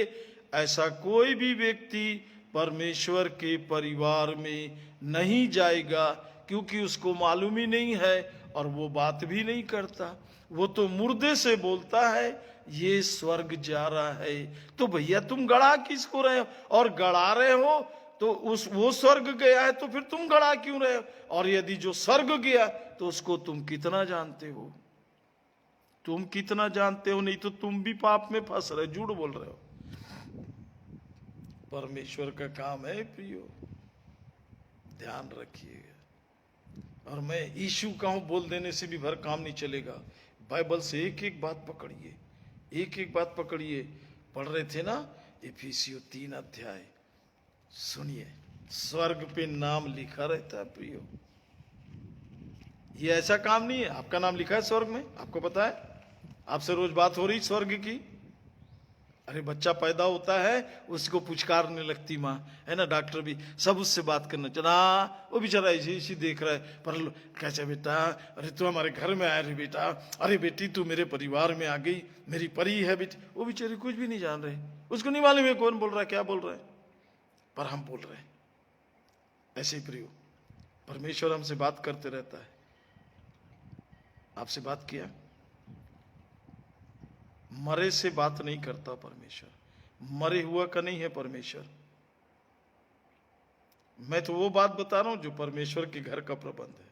ऐसा कोई भी व्यक्ति परमेश्वर के परिवार में नहीं जाएगा, क्योंकि उसको मालूम ही नहीं है और वो बात भी नहीं करता। वो तो मुर्दे से बोलता है ये स्वर्ग जा रहा है। तो भैया तुम गड़ा किसको रहे हो? और गड़ा रहे हो तो वो स्वर्ग गया है, तो फिर तुम गड़ा क्यों रहे हो? और यदि जो स्वर्ग गया तो उसको तुम कितना जानते हो? तुम कितना जानते हो? नहीं तो तुम भी पाप में फंस रहे, झूठ बोल रहे हो। परमेश्वर का काम है प्रियो, ध्यान रखिएगा। और मैं यीशु का हूं बोल देने से भी भर काम नहीं चलेगा। बाइबल से एक एक बात पकड़िए, एक एक बात पकड़िए। पढ़ रहे थे ना इफिसियों 3 अध्याय, सुनिए। स्वर्ग पे नाम लिखा रहता है प्रियो। ये ऐसा काम नहीं है आपका नाम लिखा है स्वर्ग में, आपको पता है? आपसे रोज बात हो रही स्वर्ग की। अरे बच्चा पैदा होता है, उसको पुचकारने लगती माँ, है ना? डॉक्टर भी सब उससे बात करना चला, वो बेचारा ऐसे इसी देख रहा है। पर कैसा बेटा, अरे तू हमारे घर में आया रे बेटा, अरे बेटी तू मेरे परिवार में आ गई, मेरी परी है बेटी। वो बेचारे कुछ भी नहीं जान रहे, उसको नहीं मालूम है कौन बोल रहा है, क्या बोल रहा है, पर हम बोल रहे हैं। ऐसे ही प्रियो, परमेश्वर हमसे बात करते रहता है। आपसे बात किया, मरे से बात नहीं करता परमेश्वर, मरे हुआ का नहीं है परमेश्वर। मैं तो वो बात बता रहा हूं जो परमेश्वर के घर का प्रबंध है।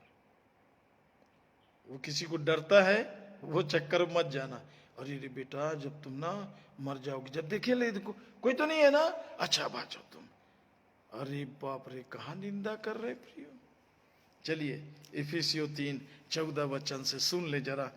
वो किसी को डरता है, वो चक्कर मत जाना। अरे रे बेटा जब तुम ना मर जाओगे, जब देखे ले देखो कोई तो नहीं है ना, अच्छा बात हो तुम। अरे बाप रे, कहां निंदा कर रहे प्रियो। चलिए इफिसियों 3:14 वचन से सुन ले जरा।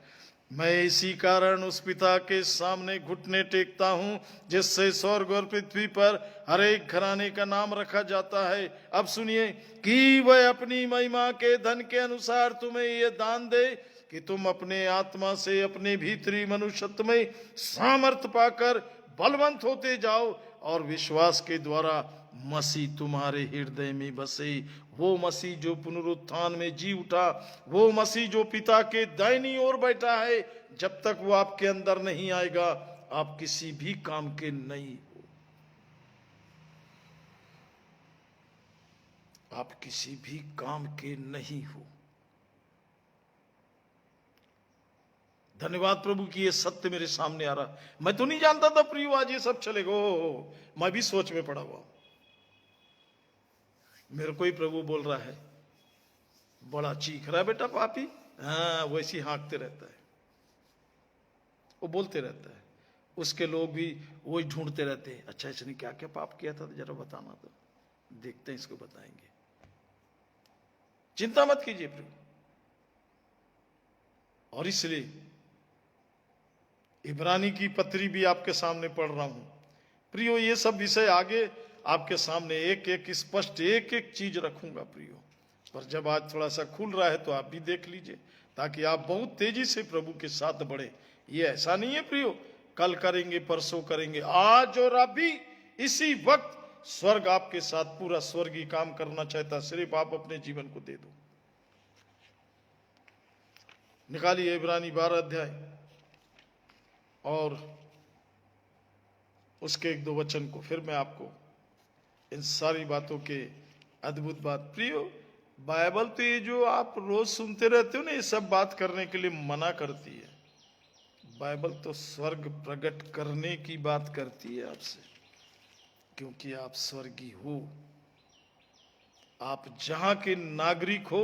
मैं इसी कारण उस पिता के सामने घुटने टेकता हूं जिससे स्वर्ग और पृथ्वी पर हर एक घराने का नाम रखा जाता है। अब सुनिए, कि वह अपनी महिमा के धन के अनुसार तुम्हें यह दान दे कि तुम अपने आत्मा से अपने भीतरी मनुष्यत्व में सामर्थ पाकर बलवंत होते जाओ, और विश्वास के द्वारा मसीह तुम्हारे हृदय में बसे। वो मसीह जो पुनरुत्थान में जी उठा, वो मसीह जो पिता के दाहिनी ओर बैठा है, जब तक वो आपके अंदर नहीं आएगा आप किसी भी काम के नहीं हो। आप किसी भी काम के नहीं हो। धन्यवाद प्रभु कि ये सत्य मेरे सामने आ रहा। मैं तो नहीं जानता था प्रियो आज ये सब चलेगा। मैं भी सोच में पड़ा हुआ। मेरे को ही प्रभु बोल रहा है, बड़ा चीख रहा है बेटा पापी। हाँ, वैसे ही हाँकते रहता है, वो बोलते रहता है। उसके लोग भी वही ढूंढते रहते हैं, अच्छा इसने क्या क्या पाप किया था जरा बताना, तो देखते हैं इसको बताएंगे। चिंता मत कीजिए प्रभु। और इसलिए इब्रानी की पत्री भी आपके सामने पढ़ रहा हूं प्रियो। ये सब विषय आगे आपके सामने एक एक स्पष्ट एक एक चीज रखूंगा प्रियो। पर जब आज थोड़ा सा खुल रहा है तो आप भी देख लीजिए, ताकि आप बहुत तेजी से प्रभु के साथ बढ़े। ये ऐसा नहीं है प्रियो कल करेंगे परसों करेंगे, आज और अभी इसी वक्त स्वर्ग आपके साथ पूरा स्वर्गीय काम करना चाहता, सिर्फ आप अपने जीवन को दे दो। निकालिए इब्रानी 12 अध्याय और उसके एक दो वचन को फिर मैं आपको इन सारी बातों के अद्भुत बात। प्रियो, बाइबल तो ये जो आप रोज सुनते रहते हो ना, ये सब बात करने के लिए मना करती है। बाइबल तो स्वर्ग प्रकट करने की बात करती है आपसे, क्योंकि आप स्वर्गीय हो। आप जहां के नागरिक हो,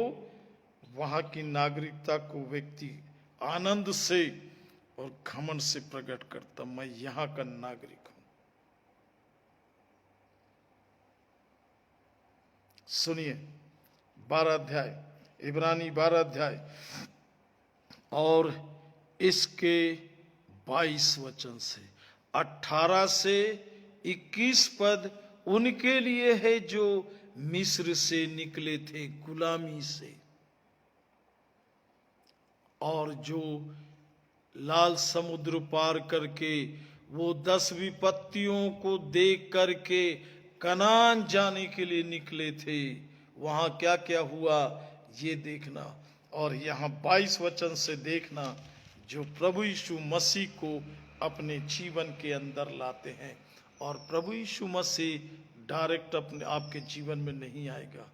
वहां की नागरिकता को व्यक्ति आनंद से और घमंड से प्रकट करता, मैं यहां का नागरिक हूं। सुनिए 12 अध्याय, इब्रानी 12 अध्याय और इसके 22 वचन से 18 से 21 पद उनके लिए है जो मिस्र से निकले थे गुलामी से, और जो लाल समुद्र पार करके वो 10 विपत्तियों को देख करके कनान जाने के लिए निकले थे। वहां क्या क्या हुआ ये देखना, और यहाँ 22 वचन से देखना, जो प्रभु यीशु मसीह को अपने जीवन के अंदर लाते हैं। और प्रभु यीशु मसीह डायरेक्ट अपने आपके जीवन में नहीं आएगा।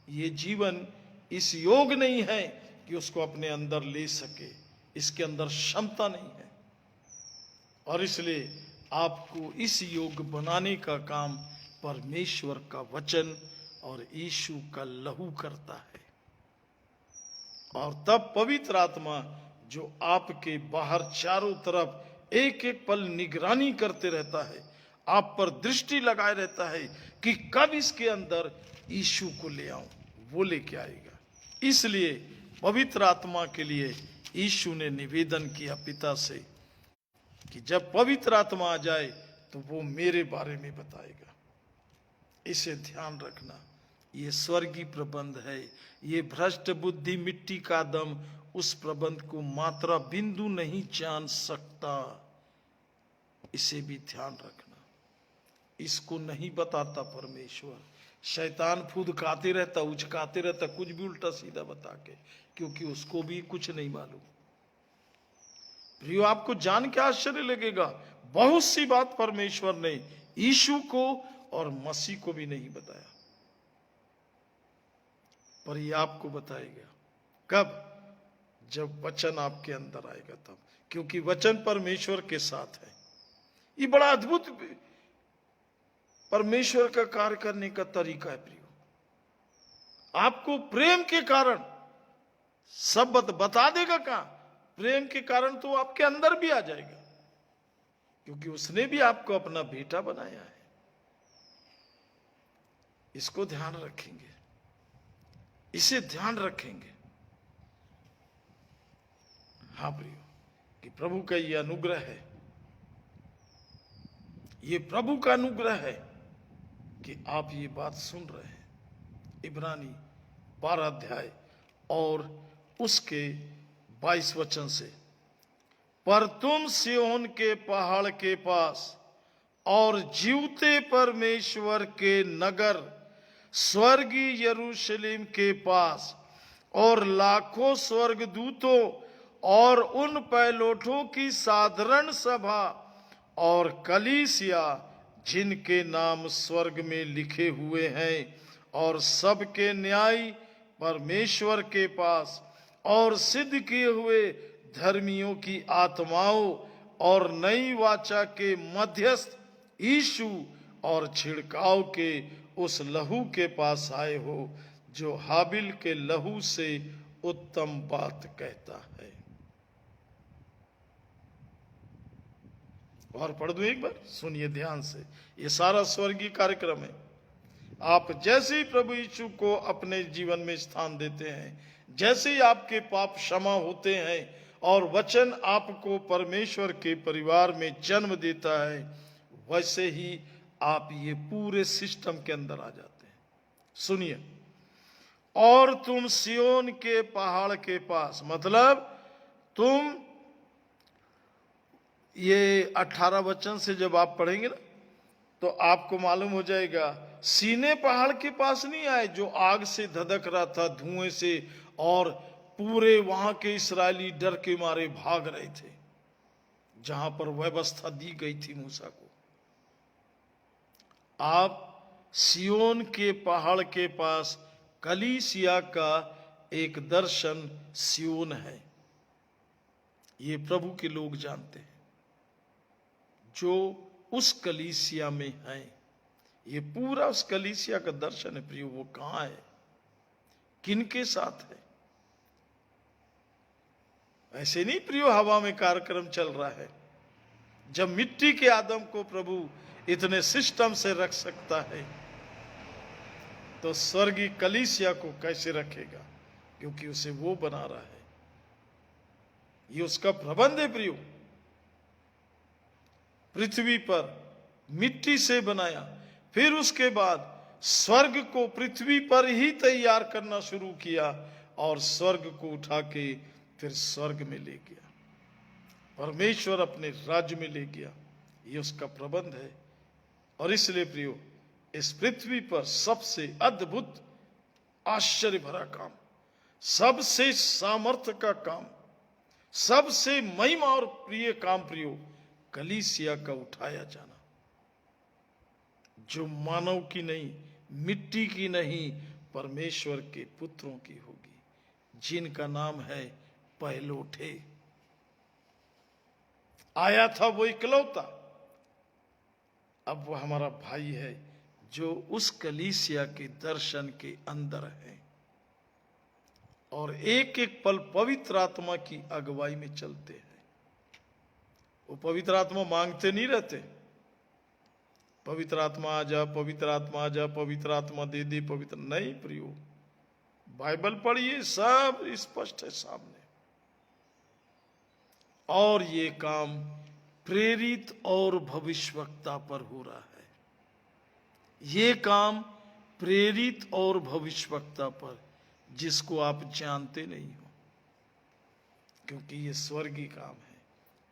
ये जीवन इस योग नहीं है कि उसको अपने अंदर ले सके, इसके अंदर क्षमता नहीं है। और इसलिए आपको इस योग बनाने का काम परमेश्वर का वचन और यीशु का लहू करता है। और तब पवित्र आत्मा जो आपके बाहर चारों तरफ एक एक पल निगरानी करते रहता है, आप पर दृष्टि लगाए रहता है कि कब इसके अंदर यीशु को ले आऊं, वो लेके आएगा। इसलिए पवित्र आत्मा के लिए यीशु ने निवेदन किया पिता से कि जब पवित्र आत्मा आ जाए तो वो मेरे बारे में बताएगा। इसे ध्यान रखना, ये स्वर्गीय प्रबंध है। ये भ्रष्ट बुद्धि मिट्टी का दम उस प्रबंध को मात्रा बिंदु नहीं जान सकता। इसे भी ध्यान रखना, इसको नहीं बताता परमेश्वर। शैतान फुदकाते रहता, उचकाते रहता, कुछ भी उल्टा सीधा बता के, क्योंकि उसको भी कुछ नहीं मालूम। प्रियो, आपको जान के आश्चर्य लगेगा, बहुत सी बात परमेश्वर ने यीशु को और मसीह को भी नहीं बताया, पर ये आपको बताएगा। कब? जब वचन आपके अंदर आएगा तब, क्योंकि वचन परमेश्वर के साथ है। ये बड़ा अद्भुत परमेश्वर का कार्य करने का तरीका है। प्रियो, आपको प्रेम के कारण सब बता देगा। कहां? प्रेम के कारण तो आपके अंदर भी आ जाएगा, क्योंकि उसने भी आपको अपना बेटा बनाया है। इसको ध्यान रखेंगे, इसे ध्यान रखेंगे। हाँ प्रियो, कि प्रभु का ये अनुग्रह है, ये प्रभु का अनुग्रह है कि आप ये बात सुन रहे हैं। इब्रानी 12 अध्याय और उसके 22 वचन से, पर तुम सिय्योन के पहाड़ के पास और जीवते परमेश्वर के नगर स्वर्गीय यरूशलेम के पास और लाखों स्वर्गदूतों और उन पैलोठों की साधारण सभा और कलीसिया जिनके नाम स्वर्ग में लिखे हुए हैं, और सबके न्याय परमेश्वर के पास और सिद्ध किए हुए धर्मियों की आत्माओं और नई वाचा के मध्यस्थ यीशु और छिड़काव के उस लहू के पास आए हो, जो हाबिल के लहू से उत्तम बात कहता है। और पढ़ दो एक बार, सुनिए ध्यान से। ये सारा स्वर्गीय कार्यक्रम है। आप जैसे ही प्रभु यीशु को अपने जीवन में स्थान देते हैं, जैसे ही आपके पाप क्षमा होते हैं और वचन आपको परमेश्वर के परिवार में जन्म देता है, वैसे ही आप ये पूरे सिस्टम के अंदर आ जाते हैं। सुनिए, और तुम सिय्योन के पहाड़ के पास, मतलब तुम ये 18 वचन से जब आप पढ़ेंगे ना, तो आपको मालूम हो जाएगा सीने पहाड़ के पास नहीं आए जो आग से धधक रहा था, धुएं से, और पूरे वहां के इस्राएली डर के मारे भाग रहे थे। जहां पर व्यवस्था दी गई थी मूसा को। आप सियोन के पहाड़ के पास कलीसिया का एक दर्शन सियोन है, ये प्रभु के लोग जानते हैं जो उस कलीसिया में है। ये पूरा उस कलीसिया का दर्शन है प्रियो। वो कहां है, किन के साथ है? ऐसे नहीं प्रियो हवा में कार्यक्रम चल रहा है। जब मिट्टी के आदम को प्रभु इतने सिस्टम से रख सकता है तो स्वर्गीय कलीसिया को कैसे रखेगा, क्योंकि उसे वो बना रहा है। ये उसका प्रबंध है प्रियो। पृथ्वी पर मिट्टी से बनाया, फिर उसके बाद स्वर्ग को पृथ्वी पर ही तैयार करना शुरू किया और स्वर्ग को उठा के फिर स्वर्ग में ले गया। परमेश्वर अपने राज्य में ले गया, ये उसका प्रबंध है। और इसलिए प्रियो, इस पृथ्वी पर सबसे अद्भुत आश्चर्य भरा काम, सबसे सामर्थ्य का काम, सबसे महिमा और प्रिय काम प्रियो, कलीसिया का उठाया जाना, जो मानव की नहीं, मिट्टी की नहीं, परमेश्वर के पुत्रों की होगी, जिनका नाम है पहलोठे। आया था वो इकलौता, अब वो हमारा भाई है जो उस कलीसिया के दर्शन के अंदर है और एक एक पल पवित्र आत्मा की अगुवाई में चलते हैं। वो पवित्र आत्मा मांगते नहीं रहते, पवित्र आत्मा आ जा, पवित्र आत्मा आ जा, पवित्र आत्मा दे दे, पवित्र नहीं प्रियो। बाइबल पढ़िए, सब स्पष्ट है सामने। और ये काम प्रेरित और भविष्यवक्ता पर हो रहा है। ये काम प्रेरित और भविष्यवक्ता पर, जिसको आप जानते नहीं हो, क्योंकि ये स्वर्गीय काम है,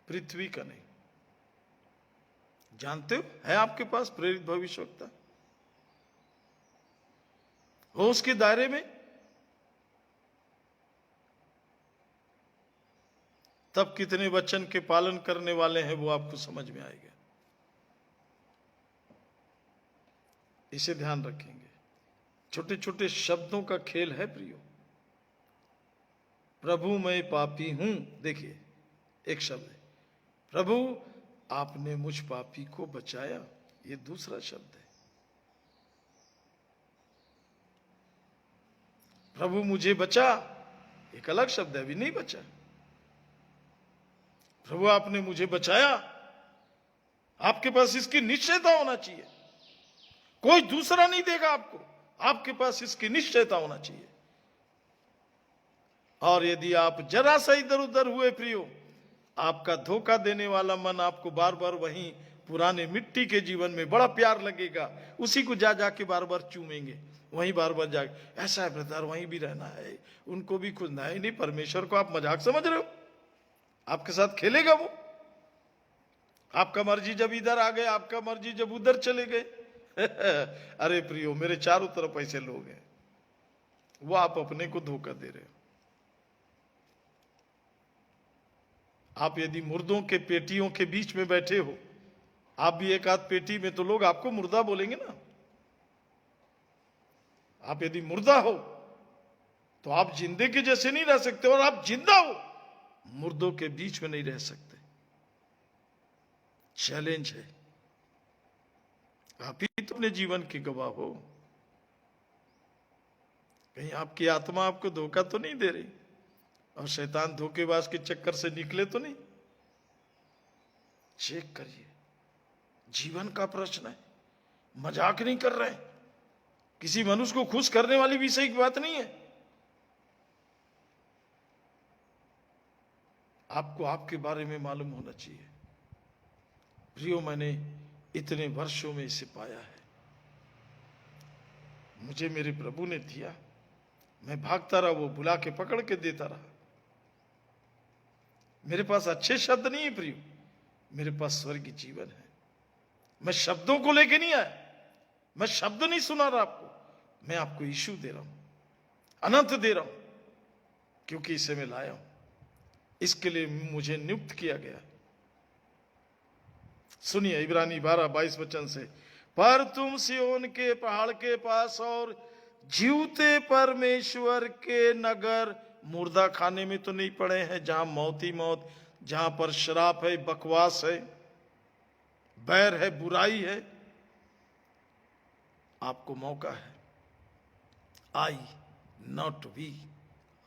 पृथ्वी का नहीं। जानते हो, है आपके पास प्रेरित भविष्यवक्ता? हो उसके दायरे में? तब कितने वचन के पालन करने वाले हैं वो आपको समझ में आएगा। इसे ध्यान रखेंगे। छोटे छोटे शब्दों का खेल है प्रियो। प्रभु मैं पापी हूं, देखिए एक शब्द है, प्रभु आपने मुझ पापी को बचाया, ये दूसरा शब्द है। प्रभु मुझे बचा, एक अलग शब्द है, अभी नहीं बचा। प्रभु आपने मुझे बचाया, आपके पास इसकी निश्चयता होना चाहिए, कोई दूसरा नहीं देगा आपको, आपके पास इसकी निश्चयता होना चाहिए। और यदि आप जरा सा इधर उधर हुए प्रियो, आपका धोखा देने वाला मन आपको बार बार वहीं पुराने मिट्टी के जीवन में बड़ा प्यार लगेगा, उसी को जा जाके बार बार चूमेंगे, वहीं बार बार जाके ऐसा है ब्रदर, वहीं भी रहना है, उनको भी खुद है नहीं। परमेश्वर को आप मजाक समझ रहे हो? आपके साथ खेलेगा वो? आपका मर्जी जब इधर आ गए, आपका मर्जी जब उधर चले गए। अरे प्रियो, मेरे चारों तरफ ऐसे लोग हैं, वो आप अपने को धोखा दे रहे हो। आप यदि मुर्दों के पेटियों के बीच में बैठे हो, आप भी एक आध पेटी में, तो लोग आपको मुर्दा बोलेंगे ना। आप यदि मुर्दा हो तो आप जिंदे के जैसे नहीं रह सकते, और आप जिंदा हो मुर्दों के बीच में नहीं रह सकते। चैलेंज है। आप ही तो अपने जीवन के गवाह हो। कहीं आपकी आत्मा आपको धोखा तो नहीं दे रही, और शैतान धोखेबाज के चक्कर से निकले तो नहीं? चेक करिए, जीवन का प्रश्न है, मजाक नहीं कर रहे, किसी मनुष्य को खुश करने वाली विषय की बात नहीं है। आपको आपके बारे में मालूम होना चाहिए। प्रियो, मैंने इतने वर्षों में इसे पाया है, मुझे मेरे प्रभु ने दिया, मैं भागता रहा, वो बुला के पकड़ के देता रहा। मेरे पास अच्छे शब्द नहीं है प्रियो, मेरे पास स्वर्गीय जीवन है। मैं शब्दों को लेके नहीं आया, मैं शब्द नहीं सुना रहा आपको, मैं आपको यीशु दे रहा हूं, अनंत दे रहा हूं, क्योंकि इसे मैं लाया हूं। इसके लिए मुझे नियुक्त किया गया। सुनिए इब्रानी 12:22 वचन से, पर तुम सिय्योन के पहाड़ के पास और जीवते परमेश्वर के नगर मुर्दा खाने में तो नहीं पड़े हैं, जहां मौत ही मौत, जहां पर शराब है, बकवास है, बैर है, बुराई है। आपको मौका है, आई नॉट वी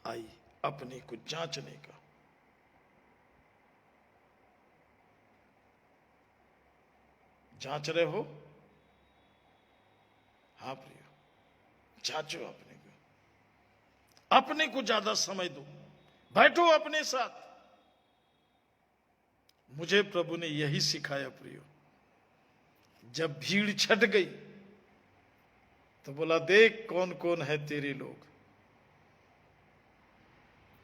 आई, अपने को जांचने का। जांच रहे हो? हाँ प्रिय, जांचो अपने को ज्यादा समय दो, बैठो अपने साथ। मुझे प्रभु ने यही सिखाया प्रियो। जब भीड़ छट गई तो बोला, देख कौन कौन है तेरे लोग,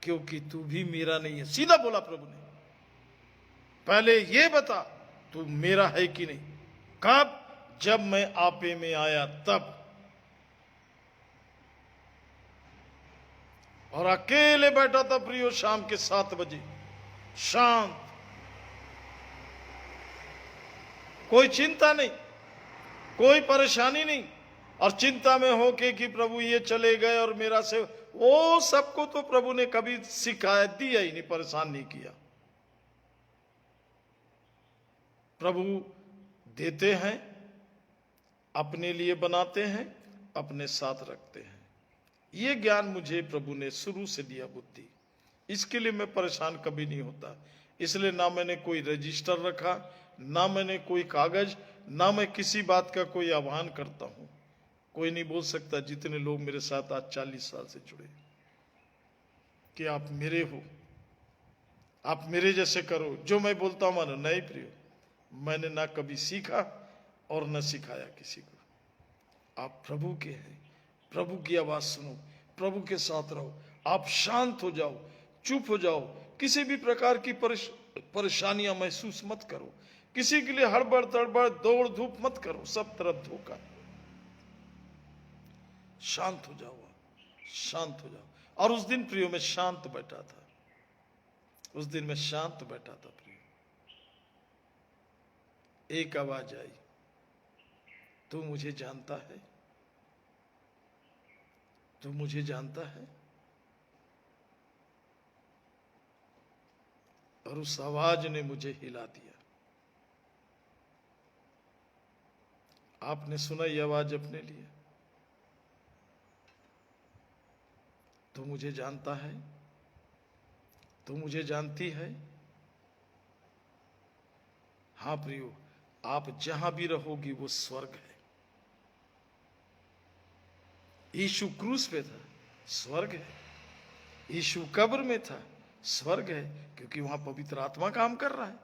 क्योंकि तू भी मेरा नहीं है। सीधा बोला प्रभु ने, पहले ये बता तू मेरा है कि नहीं। कब? जब मैं आपे में आया तब, और अकेले बैठा था प्रियो शाम के 7 बजे, शांत, कोई चिंता नहीं, कोई परेशानी नहीं। और चिंता में होके कि प्रभु ये चले गए और मेरा से, वो सबको तो प्रभु ने कभी शिकायत दिया ही नहीं, परेशान नहीं किया। प्रभु देते हैं, अपने लिए बनाते हैं, अपने साथ रखते हैं। ये ज्ञान मुझे प्रभु ने शुरू से दिया बुद्धि, इसके लिए मैं परेशान कभी नहीं होता। इसलिए ना मैंने कोई रजिस्टर रखा, ना मैंने कोई कागज, ना मैं किसी बात का कोई आह्वान करता हूं। कोई नहीं बोल सकता, जितने लोग मेरे साथ आज 40 साल से जुड़े, कि आप मेरे हो, आप मेरे जैसे करो, जो मैं बोलता हूं मानो। नहीं प्रियो, मैंने ना कभी सीखा और न सिखाया किसी को। आप प्रभु के हैं, प्रभु की आवाज सुनो, प्रभु के साथ रहो। आप शांत हो जाओ, चुप हो जाओ, किसी भी प्रकार की परेशानियां महसूस मत करो, किसी के लिए हड़बड़ तड़बड़ दौड़ धूप मत करो, सब तरफ धोखा। शांत हो जाओ, शांत हो जाओ। और उस दिन प्रियो में शांत बैठा था, उस दिन में शांत बैठा था प्रियो। एक आवाज आई, तू मुझे जानता है, तू मुझे जानता है। और उस आवाज ने मुझे हिला दिया। आपने सुना ये आवाज अपने लिए? तू मुझे जानता है, तू मुझे जानती है। हाँ प्रियो, आप जहां भी रहोगी वो स्वर्ग है। यीशु क्रूस पे था, स्वर्ग है। यीशु कब्र में था, स्वर्ग है, क्योंकि वहां पवित्र आत्मा काम कर रहा है,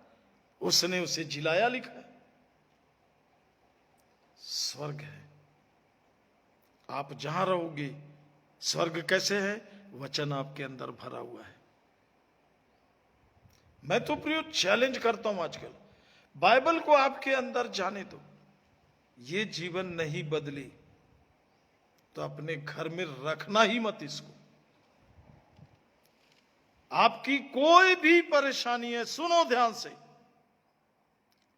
उसने उसे जिलाया, लिखा है, स्वर्ग है। आप जहां रहोगे, स्वर्ग कैसे है? वचन आपके अंदर भरा हुआ है। मैं तो प्रियो चैलेंज करता हूं आजकल, बाइबल को आपके अंदर जाने दो। ये जीवन नहीं बदली तो अपने घर में रखना ही मत इसको। आपकी कोई भी परेशानी है, सुनो ध्यान से,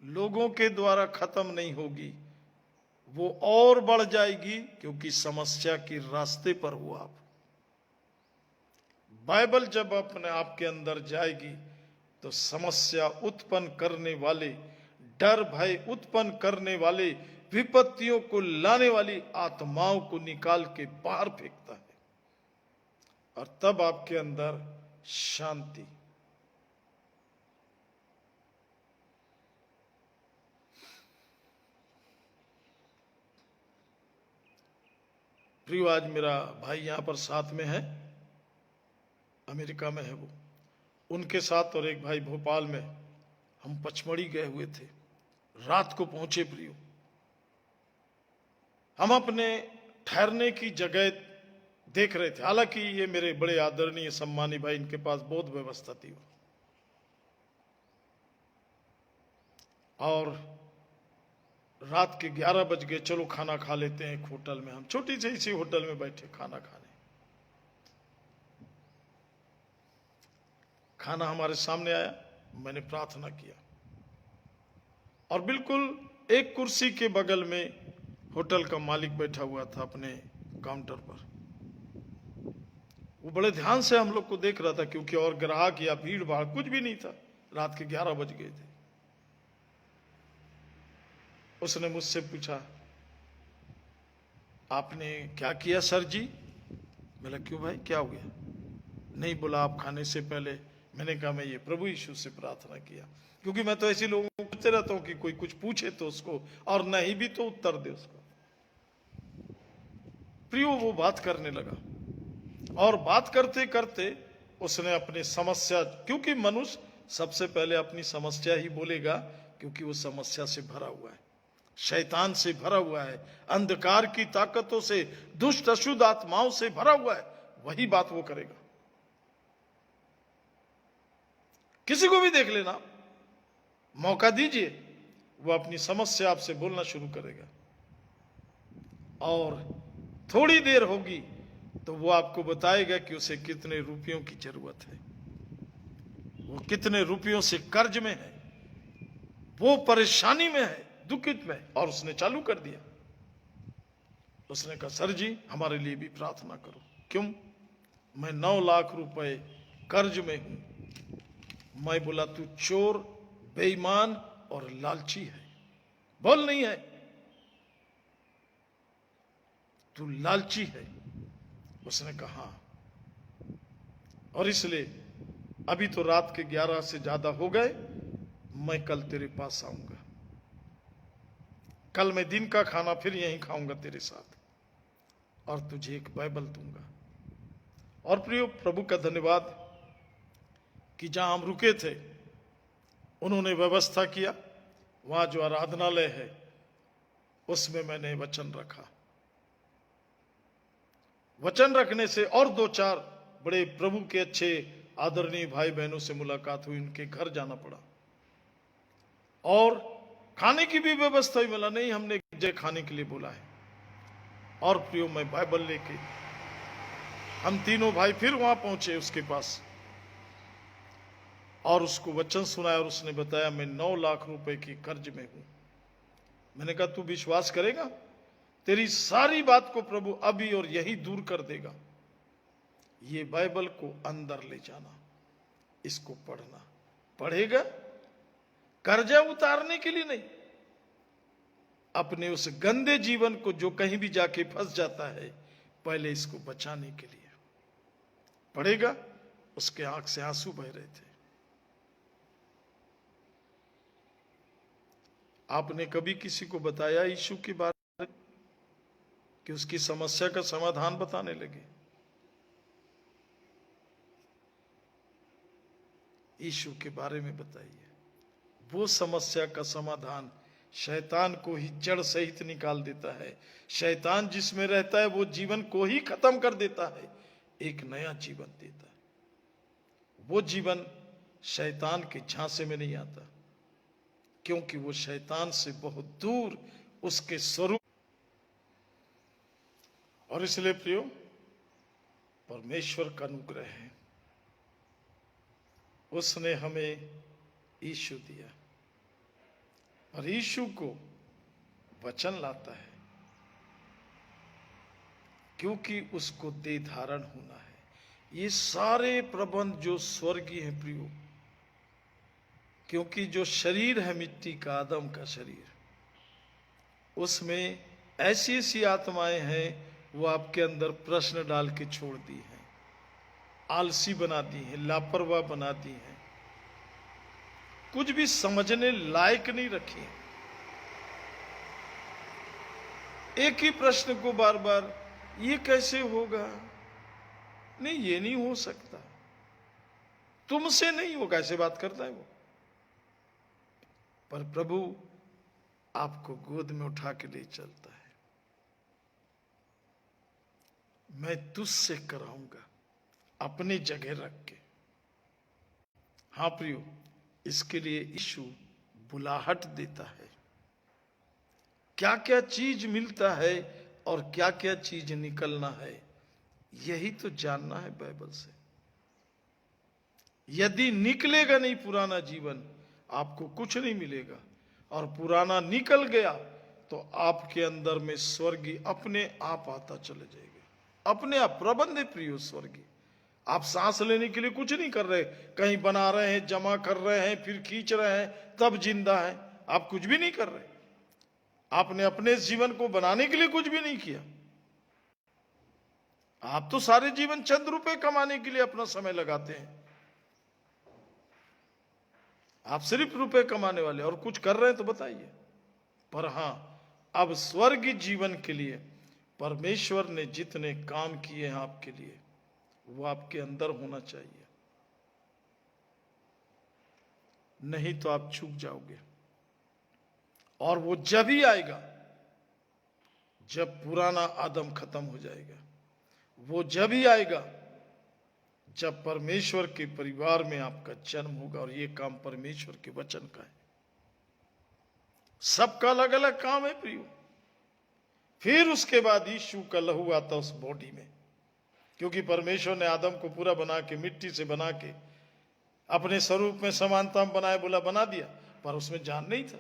लोगों के द्वारा खत्म नहीं होगी, वो और बढ़ जाएगी, क्योंकि समस्या के रास्ते पर हो आप। बाइबल जब अपने आपके अंदर जाएगी तो समस्या उत्पन्न करने वाले, डर भय उत्पन्न करने वाले, विपत्तियों को लाने वाली आत्माओं को निकाल के बाहर फेंकता है, और तब आपके अंदर शांति। प्रियो, आज मेरा भाई यहां पर साथ में है, अमेरिका में है वो, उनके साथ और एक भाई भोपाल में, हम पचमढ़ी गए हुए थे, रात को पहुंचे प्रियो। हम अपने ठहरने की जगह देख रहे थे, हालांकि ये मेरे बड़े आदरणीय सम्मानी भाई, इनके पास बहुत व्यवस्था थी। और रात के 11 बज गए, चलो खाना खा लेते हैं एक होटल में। हम छोटी सी इसी होटल में बैठे खाना खाने। खाना हमारे सामने आया, मैंने प्रार्थना किया, और बिल्कुल एक कुर्सी के बगल में होटल का मालिक बैठा हुआ था अपने काउंटर पर। वो बड़े ध्यान से हम लोग को देख रहा था, क्योंकि और ग्राहक या भीड़ भाड़ कुछ भी नहीं था। रात के 11 बज गए थे। उसने मुझसे पूछा, आपने क्या किया सर जी? बोला, क्यों भाई, क्या हो गया? नहीं, बोला, आप खाने से पहले। मैंने कहा, मैं ये प्रभु यीशु से प्रार्थना किया, क्योंकि मैं तो ऐसे लोगों को पूछते रहता हूं कि कोई कुछ पूछे तो उसको, और नहीं भी तो उत्तर दे उसको। प्रियो, वो बात करने लगा, और बात करते करते उसने अपनी समस्या, क्योंकि मनुष्य सबसे पहले अपनी समस्या ही बोलेगा, क्योंकि वो समस्या से भरा हुआ है, शैतान से भरा हुआ है, अंधकार की ताकतों से, दुष्ट अशुद्ध आत्माओं से भरा हुआ है। वही बात वो करेगा। किसी को भी देख लेना, मौका दीजिए, वो अपनी समस्या आपसे बोलना शुरू करेगा, और थोड़ी देर होगी तो वो आपको बताएगा कि उसे कितने रुपयों की जरूरत है, वो कितने रुपयों से कर्ज में है, वो परेशानी में है, दुखित में। और उसने चालू कर दिया। उसने कहा, सर जी, हमारे लिए भी प्रार्थना करो। क्यों? मैं 9 लाख रुपए कर्ज में हूं। मैं बोला, तू चोर, बेईमान और लालची है। बोल, नहीं है, तू लालची है। उसने कहा, हाँ, और इसलिए अभी तो रात के 11 से ज्यादा हो गए, मैं कल तेरे पास आऊंगा। कल मैं दिन का खाना फिर यहीं खाऊंगा तेरे साथ, और तुझे एक बाइबल दूंगा। और प्रियो, प्रभु का धन्यवाद कि जहां हम रुके थे उन्होंने व्यवस्था किया। वहां जो आराधनालय है उसमें मैंने वचन रखा। वचन रखने से और 2-4 बड़े प्रभु के अच्छे आदरणीय भाई बहनों से मुलाकात हुई, उनके घर जाना पड़ा, और खाने की भी व्यवस्था ही मिला नहीं, हमने जय खाने के लिए बोला है। और प्रियो, मैं बाइबल लेके हम तीनों भाई फिर वहां पहुंचे उसके पास, और उसको वचन सुनाया, और उसने बताया, मैं 9 लाख रुपए की कर्ज में हूं। मैंने कहा, तू विश्वास करेगा? तेरी सारी बात को प्रभु अभी और यही दूर कर देगा। ये बाइबल को अंदर ले जाना, इसको पढ़ना। पढ़ेगा कर्जा उतारने के लिए नहीं, अपने उस गंदे जीवन को जो कहीं भी जाके फंस जाता है, पहले इसको बचाने के लिए पढ़ेगा। उसके आंख से आंसू बह रहे थे। आपने कभी किसी को बताया यीशु के बारे में कि उसकी समस्या का समाधान बताने लगे? यीशु के बारे में बताइए। वो समस्या का समाधान शैतान को ही जड़ सहित निकाल देता है। शैतान जिसमें रहता है वो जीवन को ही खत्म कर देता है, एक नया जीवन देता है। वो जीवन शैतान के झांसे में नहीं आता, क्योंकि वो शैतान से बहुत दूर उसके स्वरूप। और इसलिए प्रियो, परमेश्वर का अनुग्रह है, उसने हमें यीशु दिया, और यीशु को वचन लाता है, क्योंकि उसको देह धारण होना है। ये सारे प्रबंध जो स्वर्गीय है प्रियो, क्योंकि जो शरीर है मिट्टी का, आदम का शरीर, उसमें ऐसी ऐसी आत्माएं हैं वो आपके अंदर प्रश्न डाल के छोड़ दी है, आलसी बना दी है, लापरवाह बना दी है, कुछ भी समझने लायक नहीं रखी। एक ही प्रश्न को बार बार, ये कैसे होगा? नहीं, ये नहीं हो सकता, तुमसे नहीं होगा, ऐसे बात करता है वो। पर प्रभु आपको गोद में उठा के ले चलता है। मैं तुझसे कराऊंगा, अपनी जगह रख के। हाँ प्रियो, इसके लिए यीशु बुलाहट देता है। क्या क्या चीज मिलता है और क्या क्या चीज निकलना है, यही तो जानना है बाइबल से। यदि निकलेगा नहीं पुराना जीवन, आपको कुछ नहीं मिलेगा। और पुराना निकल गया तो आपके अंदर में स्वर्गीय अपने आप आता चले जाएगा, अपने आप प्रबंध है प्रियो स्वर्गीय। आप सांस लेने के लिए कुछ नहीं कर रहे, कहीं बना रहे हैं, जमा कर रहे हैं, फिर खींच रहे हैं, तब जिंदा है। आप कुछ भी नहीं कर रहे, आपने अपने जीवन को बनाने के लिए कुछ भी नहीं किया। आप तो सारे जीवन चंद रुपए कमाने के लिए अपना समय लगाते हैं। आप सिर्फ रुपए कमाने वाले, और कुछ कर रहे हैं तो बताइए। पर हां, अब स्वर्गीय जीवन के लिए परमेश्वर ने जितने काम किए हैं आपके लिए, वो आपके अंदर होना चाहिए, नहीं तो आप चूक जाओगे। और वो जब ही आएगा जब पुराना आदम खत्म हो जाएगा। वो जब ही आएगा जब परमेश्वर के परिवार में आपका जन्म होगा। और ये काम परमेश्वर के वचन का है। सबका अलग अलग काम है प्रियो। फिर उसके बाद यीशु का लहू आता उस बॉडी में, क्योंकि परमेश्वर ने आदम को पूरा बना के, मिट्टी से बना के, अपने स्वरूप में समानता बनाए, बोला बना दिया, पर उसमें जान नहीं था,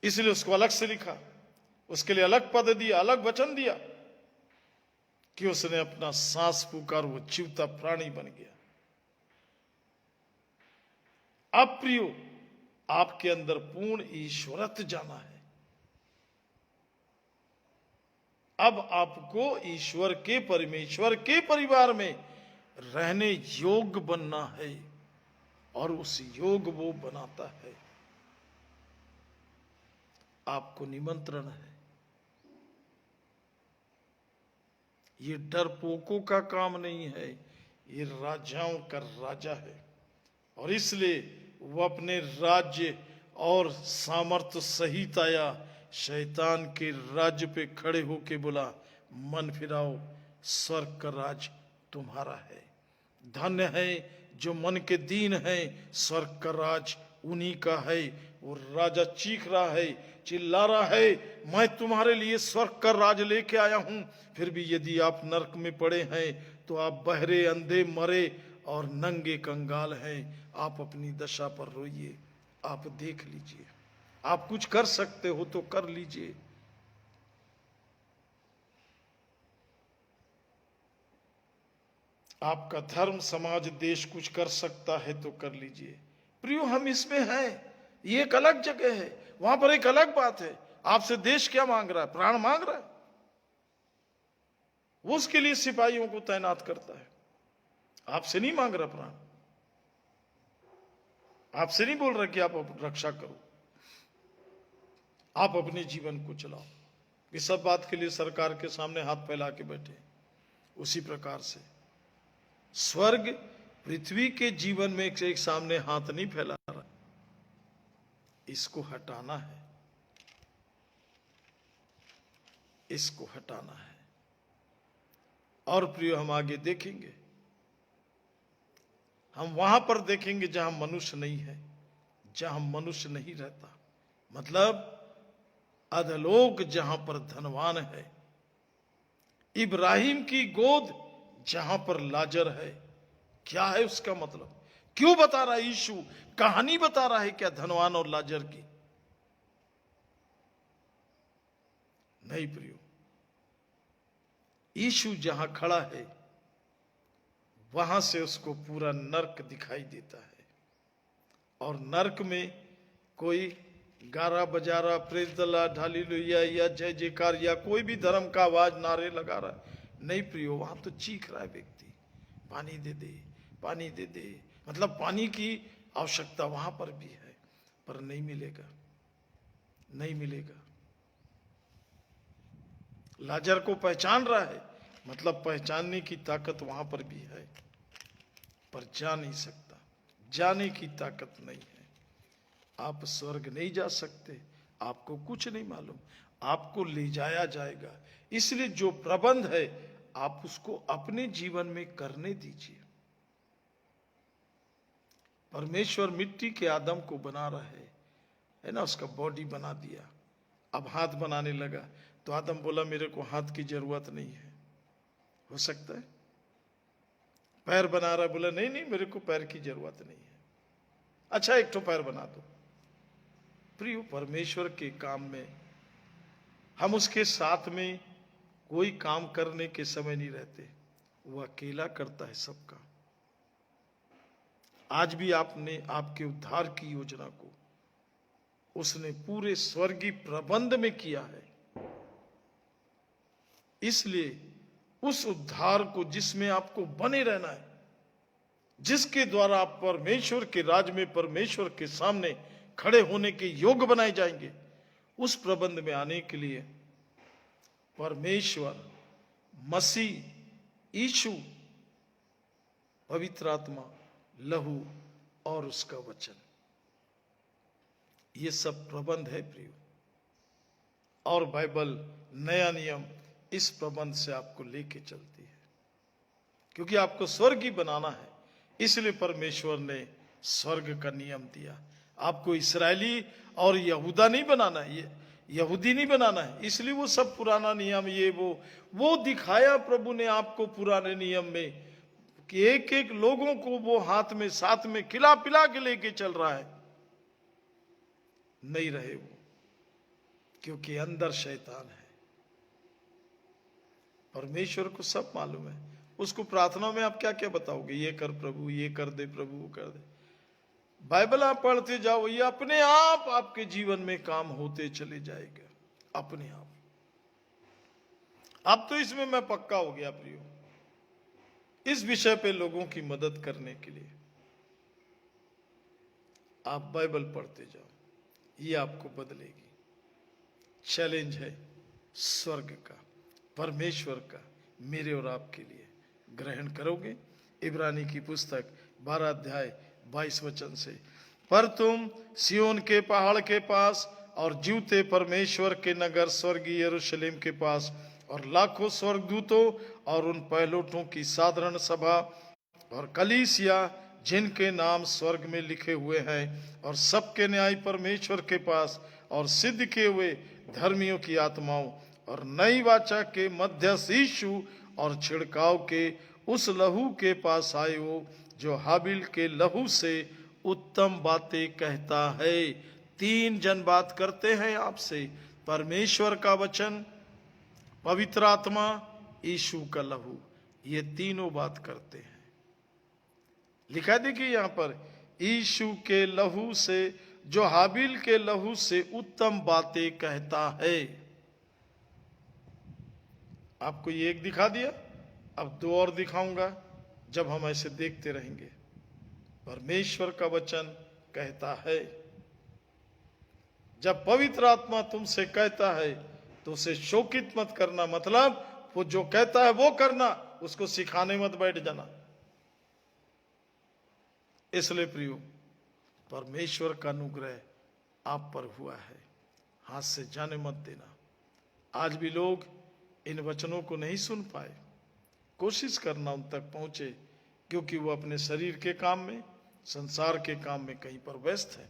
इसलिए उसको अलग से लिखा, उसके लिए अलग पद दिया, अलग वचन दिया कि उसने अपना सांस पुकार, वो जीवता प्राणी बन गया। अब प्रियो, आपके अंदर पूर्ण ईश्वरत्व जाना है। अब आपको ईश्वर के, परमेश्वर के परिवार में रहने योग्य बनना है, और उस योग वो बनाता है। आपको निमंत्रण है। ये डरपोकों का काम नहीं है, ये राजाओं का राजा है। और इसलिए वो अपने राज्य और सामर्थ्य सहित आया, शैतान के राज्य पे खड़े होके बोला, मन फिराओ, स्वर्ग का राज तुम्हारा है। धन्य है जो मन के दीन है, स्वर्ग का राज उन्हीं का है। वो राजा चीख रहा है, चिल्ला रहा है, मैं तुम्हारे लिए स्वर्ग का राज लेके आया हूं। फिर भी यदि आप नरक में पड़े हैं तो आप बहरे, अंधे, मरे और नंगे कंगाल हैं। आप अपनी दशा पर रोइए, आप देख लीजिए, आप कुछ कर सकते हो तो कर लीजिए। आपका धर्म, समाज, देश कुछ कर सकता है तो कर लीजिए। प्रियो, हम इसमें हैं, ये एक अलग जगह है, वहां पर एक अलग बात है। आपसे देश क्या मांग रहा है? प्राण मांग रहा है। वो उसके लिए सिपाहियों को तैनात करता है, आपसे नहीं मांग रहा प्राण। आपसे नहीं बोल रहा कि आप रक्षा करो, आप अपने जीवन को चलाओ। इस सब बात के लिए सरकार के सामने हाथ फैला के बैठे। उसी प्रकार से स्वर्ग पृथ्वी के जीवन में एक सामने हाथ नहीं फैला रहा, इसको हटाना है, इसको हटाना है। और प्रियो, हम आगे देखेंगे, हम वहां पर देखेंगे जहां मनुष्य नहीं है, जहां मनुष्य नहीं रहता, मतलब अधलोक जहां पर धनवान है। इब्राहिम की गोद जहां पर लाजर है। क्या है उसका मतलब? क्यों बता रहा है यीशु? कहानी बता रहा है क्या धनवान और लाजर की? नहीं प्रियो, यीशु जहां खड़ा है वहां से उसको पूरा नर्क दिखाई देता है। और नर्क में कोई गारा बजारा, प्रेज द लॉर्ड, हालेलुया या जय जयकार या कोई भी धर्म का आवाज, नारे लगा रहा है, नहीं प्रियो, वहां तो चीख रहा है व्यक्ति, पानी दे दे, पानी दे दे। मतलब पानी की आवश्यकता वहां पर भी है, पर नहीं मिलेगा, नहीं मिलेगा। लाजर को पहचान रहा है, मतलब पहचानने की ताकत वहां पर भी है, पर जा नहीं सकता, जाने की ताकत नहीं है। आप स्वर्ग नहीं जा सकते, आपको कुछ नहीं मालूम, आपको ले जाया जाएगा। इसलिए जो प्रबंध है आप उसको अपने जीवन में करने दीजिए। परमेश्वर मिट्टी के आदम को बना रहा है ना, उसका बॉडी बना दिया। अब हाथ बनाने लगा तो आदम बोला, मेरे को हाथ की जरूरत नहीं है। हो सकता है पैर बना रहा, बोला नहीं नहीं, मेरे को पैर की जरूरत नहीं है। अच्छा एक ठो पैर बना दो। प्रिय, परमेश्वर के काम में हम उसके साथ में कोई काम करने के समय नहीं रहते, वो अकेला करता है सबका। आज भी आपने आपके उद्धार की योजना को उसने पूरे स्वर्गीय प्रबंध में किया है। इसलिए उस उद्धार को जिसमें आपको बने रहना है, जिसके द्वारा आप परमेश्वर के राज में परमेश्वर के सामने खड़े होने के योग्य बनाए जाएंगे, उस प्रबंध में आने के लिए परमेश्वर, मसीह यीशु, पवित्र आत्मा, लहू और उसका वचन, ये सब प्रबंध है प्रियो। और बाइबल नया नियम इस प्रबंध से आपको लेके चलती है, क्योंकि आपको स्वर्गीय बनाना है। इसलिए परमेश्वर ने स्वर्ग का नियम दिया। आपको इसराइली और यहूदा नहीं बनाना है, ये यहूदी नहीं बनाना है। इसलिए वो सब पुराना नियम ये वो दिखाया प्रभु ने आपको पुराने नियम में, कि एक एक लोगों को वो हाथ में साथ में खिला पिला के लेके चल रहा है। नहीं रहे वो, क्योंकि अंदर शैतान है। परमेश्वर को सब मालूम है। उसको प्रार्थना में आप क्या क्या बताओगे? ये कर प्रभु, ये कर दे प्रभु, वो कर दे। बाइबल आप पढ़ते जाओ, ये अपने आप आपके जीवन में काम होते चले जाएगा, अपने आप। अब तो इसमें मैं पक्का हो गया प्रियो, इस विषय पे लोगों की मदद करने के लिए आप बाइबल पढ़ते जाओ, ये आपको बदलेगी। चैलेंज है स्वर्ग का, परमेश्वर का, मेरे और आपके लिए। ग्रहण करोगे? इब्रानी की पुस्तक 12 अध्याय 22 वचन से, पर तुम सियोन के पहाड़ के पास और जीवते परमेश्वर के नगर स्वर्गीय यरूशलेम के पास और लाखों स्वर्गदूतों और उन पहलोठों की साधारण सभा और कलीसिया जिनके नाम स्वर्ग में लिखे हुए हैं और सबके न्याय परमेश्वर के पास और सिद्ध किए हुए धर्मियों की आत्माओं और नई वाचा के मध्यस्थ यीशु और छिड़काव के उस लहू के पास आए हो जो हाबिल के लहू से उत्तम बातें कहता है। 3 जन बात करते हैं आपसे, परमेश्वर का वचन, पवित्र आत्मा, यीशु का लहू, ये तीनों बात करते हैं। लिखा देखिए यहां पर, यीशु के लहू से, जो हाबिल के लहू से उत्तम बातें कहता है। आपको ये एक दिखा दिया, अब 2 और दिखाऊंगा जब हम ऐसे देखते रहेंगे। परमेश्वर का वचन कहता है, जब पवित्र आत्मा तुमसे कहता है तो उसे शोकित मत करना, मतलब वो जो कहता है वो करना, उसको सिखाने मत बैठ जाना। इसलिए प्रियो, परमेश्वर का अनुग्रह आप पर हुआ है, हाथ से जाने मत देना। आज भी लोग इन वचनों को नहीं सुन पाए, कोशिश करना उन तक पहुंचे, क्योंकि वो अपने शरीर के काम में, संसार के काम में कहीं पर व्यस्त है।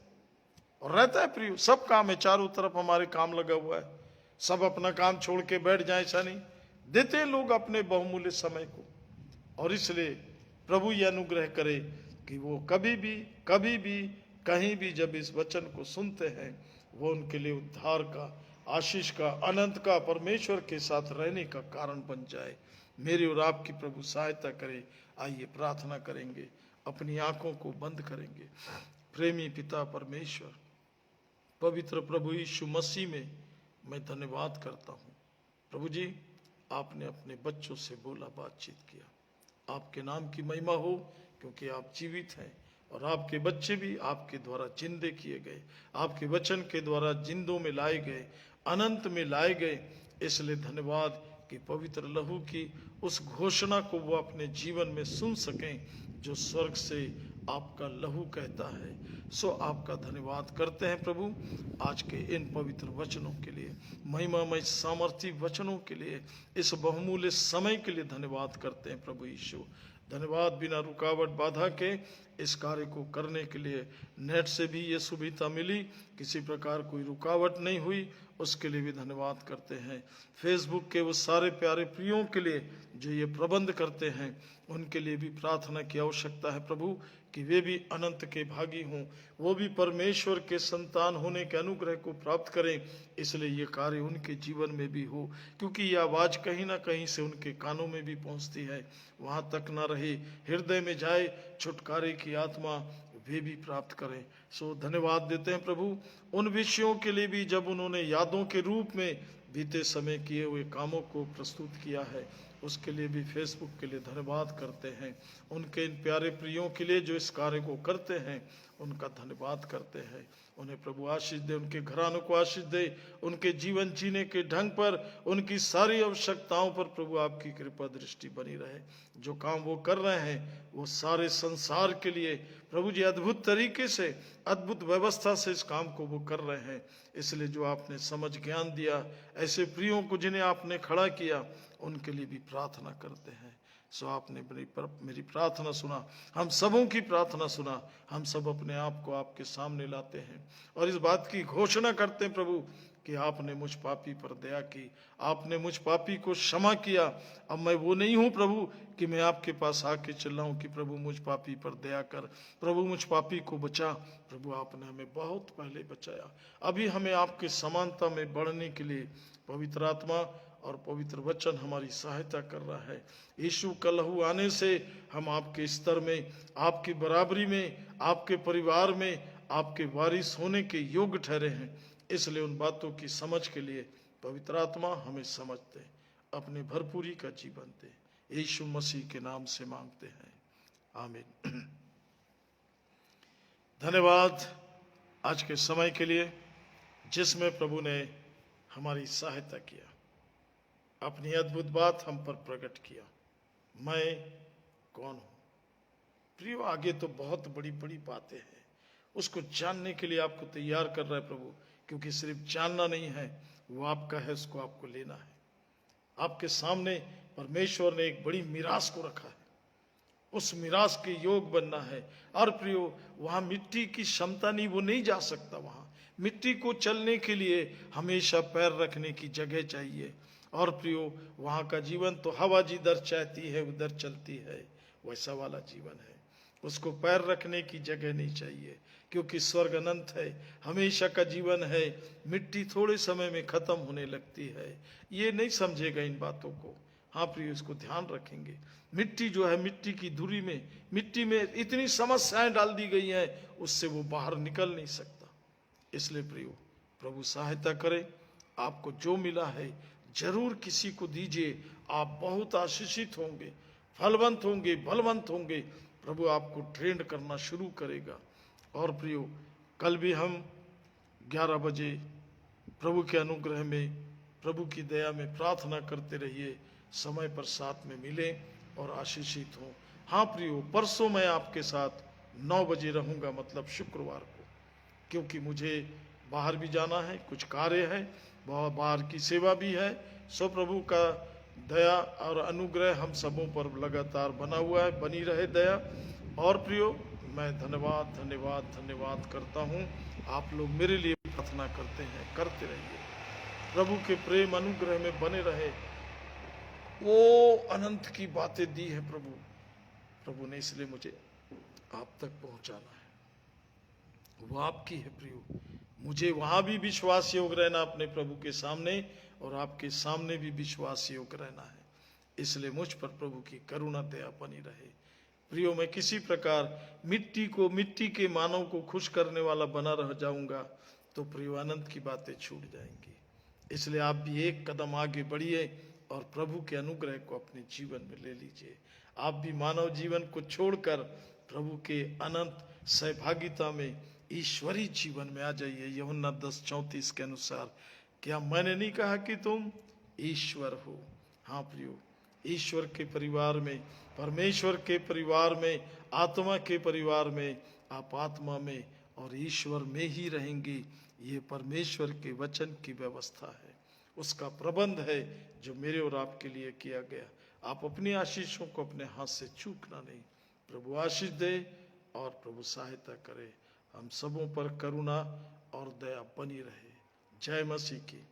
और रहता है प्रियो, सब काम है, चारों तरफ हमारे काम लगा हुआ है, सब अपना काम छोड़ के बैठ जाए, ऐसा नहीं। देते हैं लोग अपने बहुमूल्य समय को। और इसलिए प्रभु ये अनुग्रह करे कि वो कभी भी कहीं भी जब इस वचन को सुनते हैं, वो उनके लिए उद्धार का, आशीष का, अनंत का, परमेश्वर के साथ रहने का कारण बन जाए। मेरी और आपकी प्रभु सहायता करे। आइए प्रार्थना करेंगे, अपनी आंखों को बंद करेंगे। प्रेमी पिता परमेश्वर, पवित्र प्रभु यीशु मसीह में मैं धन्यवाद करता हूँ। प्रभु जी, आपने अपने बच्चों से बोला, बातचीत किया। आपके नाम की महिमा हो, क्योंकि आप जीवित हैं और आपके बच्चे भी आपके द्वारा जिंदे किए गए, आपके वचन के द्वारा जिंदों में लाए गए, अनंत में लाए गए। इसलिए धन्यवाद कि पवित्र लहू की उस घोषणा को वो अपने जीवन में सुन सकें, जो स्वर्ग से आपका लहू कहता है। सो आपका धन्यवाद करते हैं प्रभु, आज के इन पवित्र वचनों के लिए, महिमामय सामर्थी वचनों के लिए, इस बहुमूल्य समय के लिए धन्यवाद करते हैं प्रभु यीशु। धन्यवाद, बिना रुकावट बाधा के इस कार्य को करने के लिए नेट से भी ये सुविधा मिली, किसी प्रकार कोई रुकावट नहीं हुई, उसके लिए भी धन्यवाद करते हैं। फेसबुक के वो सारे प्यारे प्रियों के लिए जो ये प्रबंध करते हैं, उनके लिए भी प्रार्थना की आवश्यकता है प्रभु, कि वे भी अनंत के भागी हों, वो भी परमेश्वर के संतान होने के अनुग्रह को प्राप्त करें। इसलिए ये कार्य उनके जीवन में भी हो, क्योंकि ये आवाज़ कहीं ना कहीं से उनके कानों में भी पहुंचती है, वहाँ तक ना रहे, हृदय में जाए, छुटकारे की आत्मा वे भी प्राप्त करें। सो धन्यवाद देते हैं प्रभु उन विषयों के लिए भी जब उन्होंने यादों के रूप में बीते समय किए हुए कामों को प्रस्तुत किया है, उसके लिए भी फेसबुक के लिए धन्यवाद करते हैं। उनके इन प्यारे प्रियों के लिए जो इस कार्य को करते हैं, उनका धन्यवाद करते हैं। उन्हें प्रभु आशीष दे, उनके घरानों को आशीष दे, उनके जीवन जीने के ढंग पर, उनकी सारी आवश्यकताओं पर प्रभु आपकी कृपा दृष्टि बनी रहे। जो काम वो कर रहे हैं वो सारे संसार के लिए प्रभु जी अद्भुत तरीके से, अद्भुत व्यवस्था से इस काम को वो कर रहे हैं। इसलिए जो आपने समझ ज्ञान दिया ऐसे प्रियों को जिन्हें आपने खड़ा किया, उनके लिए भी प्रार्थना करते हैं। सो आपने मेरी प्रार्थना सुना, हम सबों की प्रार्थना सुना। हम सब अपने आप को आपके सामने लाते हैं और इस बात की घोषणा करते हैं प्रभु कि आपने मुझ पापी पर दया की, आपने मुझ पापी को क्षमा किया। अब मैं वो नहीं हूँ प्रभु कि मैं आपके पास आके चिल्लाऊं कि प्रभु मुझ पापी पर दया कर, प्रभु मुझ पापी को बचा। प्रभु आपने हमें बहुत पहले बचाया, अभी हमें आपके समानता में बढ़ने के लिए पवित्र आत्मा और पवित्र वचन हमारी सहायता कर रहा है। यीशु का लहू आने से हम आपके स्तर में, आपकी बराबरी में, आपके परिवार में, आपके वारिस होने के योग्य ठहरे हैं। इसलिए उन बातों की समझ के लिए पवित्र आत्मा हमें समझ दे, अपने भरपूरी का जीवन दे। यीशु मसीह के नाम से मांगते हैं, आमीन। धन्यवाद आज के समय के लिए जिसमें प्रभु ने हमारी सहायता किया, अपनी अद्भुत बात हम पर प्रकट किया। मैं कौन हूँ प्रियो, आगे तो बहुत बड़ी बड़ी बातें हैं, उसको जानने के लिए आपको तैयार कर रहा है प्रभु, क्योंकि सिर्फ जानना नहीं है, वो आपका है, उसको आपको लेना है। आपके सामने परमेश्वर ने एक बड़ी मीरास को रखा है, उस मीरास के योग बनना है। और प्रियो वहाँ मिट्टी की क्षमता नहीं, वो नहीं जा सकता। वहाँ मिट्टी को चलने के लिए हमेशा पैर रखने की जगह चाहिए। और प्रियो वहाँ का जीवन तो हवा जिधर चाहती है उधर चलती है, वैसा वाला जीवन है। उसको पैर रखने की जगह नहीं चाहिए, क्योंकि स्वर्ग अनंत है, हमेशा का जीवन है। मिट्टी थोड़े समय में खत्म होने लगती है, ये नहीं समझेगा इन बातों को। हाँ प्रियो, इसको ध्यान रखेंगे। मिट्टी जो है, मिट्टी की धुरी में, मिट्टी में इतनी समस्याएं डाल दी गई हैं, उससे वो बाहर निकल नहीं सकता। इसलिए प्रियो प्रभु सहायता करे। आपको जो मिला है जरूर किसी को दीजिए, आप बहुत आशीषित होंगे, फलवंत होंगे, बलवंत होंगे। प्रभु आपको ट्रेंड करना शुरू करेगा। और प्रियो कल भी हम 11 बजे प्रभु के अनुग्रह में, प्रभु की दया में प्रार्थना करते रहिए, समय पर साथ में मिले और आशीषित हों। हाँ प्रियो, परसों मैं आपके साथ 9 बजे रहूँगा, मतलब शुक्रवार को, क्योंकि मुझे बाहर भी जाना है, कुछ कार्य है, बाहर की सेवा भी है। सो प्रभु का दया और अनुग्रह हम सबों पर लगातार बना हुआ है, बनी रहे दया। और प्रियो मैं धन्यवाद धन्यवाद धन्यवाद करता हूँ। आप लोग मेरे लिए प्रार्थना करते हैं, करते रहिए, प्रभु के प्रेम अनुग्रह में बने रहे। वो अनंत की बातें दी है प्रभु ने, इसलिए मुझे आप तक पहुंचाना है, वो आपकी है प्रियो। मुझे वहां भी विश्वास योग्य रहना अपने प्रभु के सामने, और आपके सामने भी विश्वास योग्य रहना है। इसलिए मुझ पर प्रभु की करुणा दया बनी रहे। प्रियो मैं किसी प्रकार मिट्टी के मानव को खुश करने वाला बना रह जाऊंगा तो प्रियो अनंत की बातें छूट जाएंगी। इसलिए आप भी एक कदम आगे बढ़िए और प्रभु के अनुग्रह को अपने जीवन में ले लीजिए। आप भी मानव जीवन को छोड़कर प्रभु के अनंत सहभागिता में, ईश्वरीय जीवन में आ जाइए। यूहन्ना 10:34 के अनुसार, क्या मैंने नहीं कहा कि तुम ईश्वर हो? हाँ प्रियो, ईश्वर के परिवार में, परमेश्वर के परिवार में, आत्मा के परिवार में आप आत्मा में और ईश्वर में ही रहेंगे। ये परमेश्वर के वचन की व्यवस्था है, उसका प्रबंध है जो मेरे और आपके लिए किया गया। आप अपनी आशीषों को अपने हाथ से चूकना नहीं। प्रभु आशीष दे, और प्रभु सहायता करे, हम सबों पर करुणा और दया बनी रहे। जय मसीह की।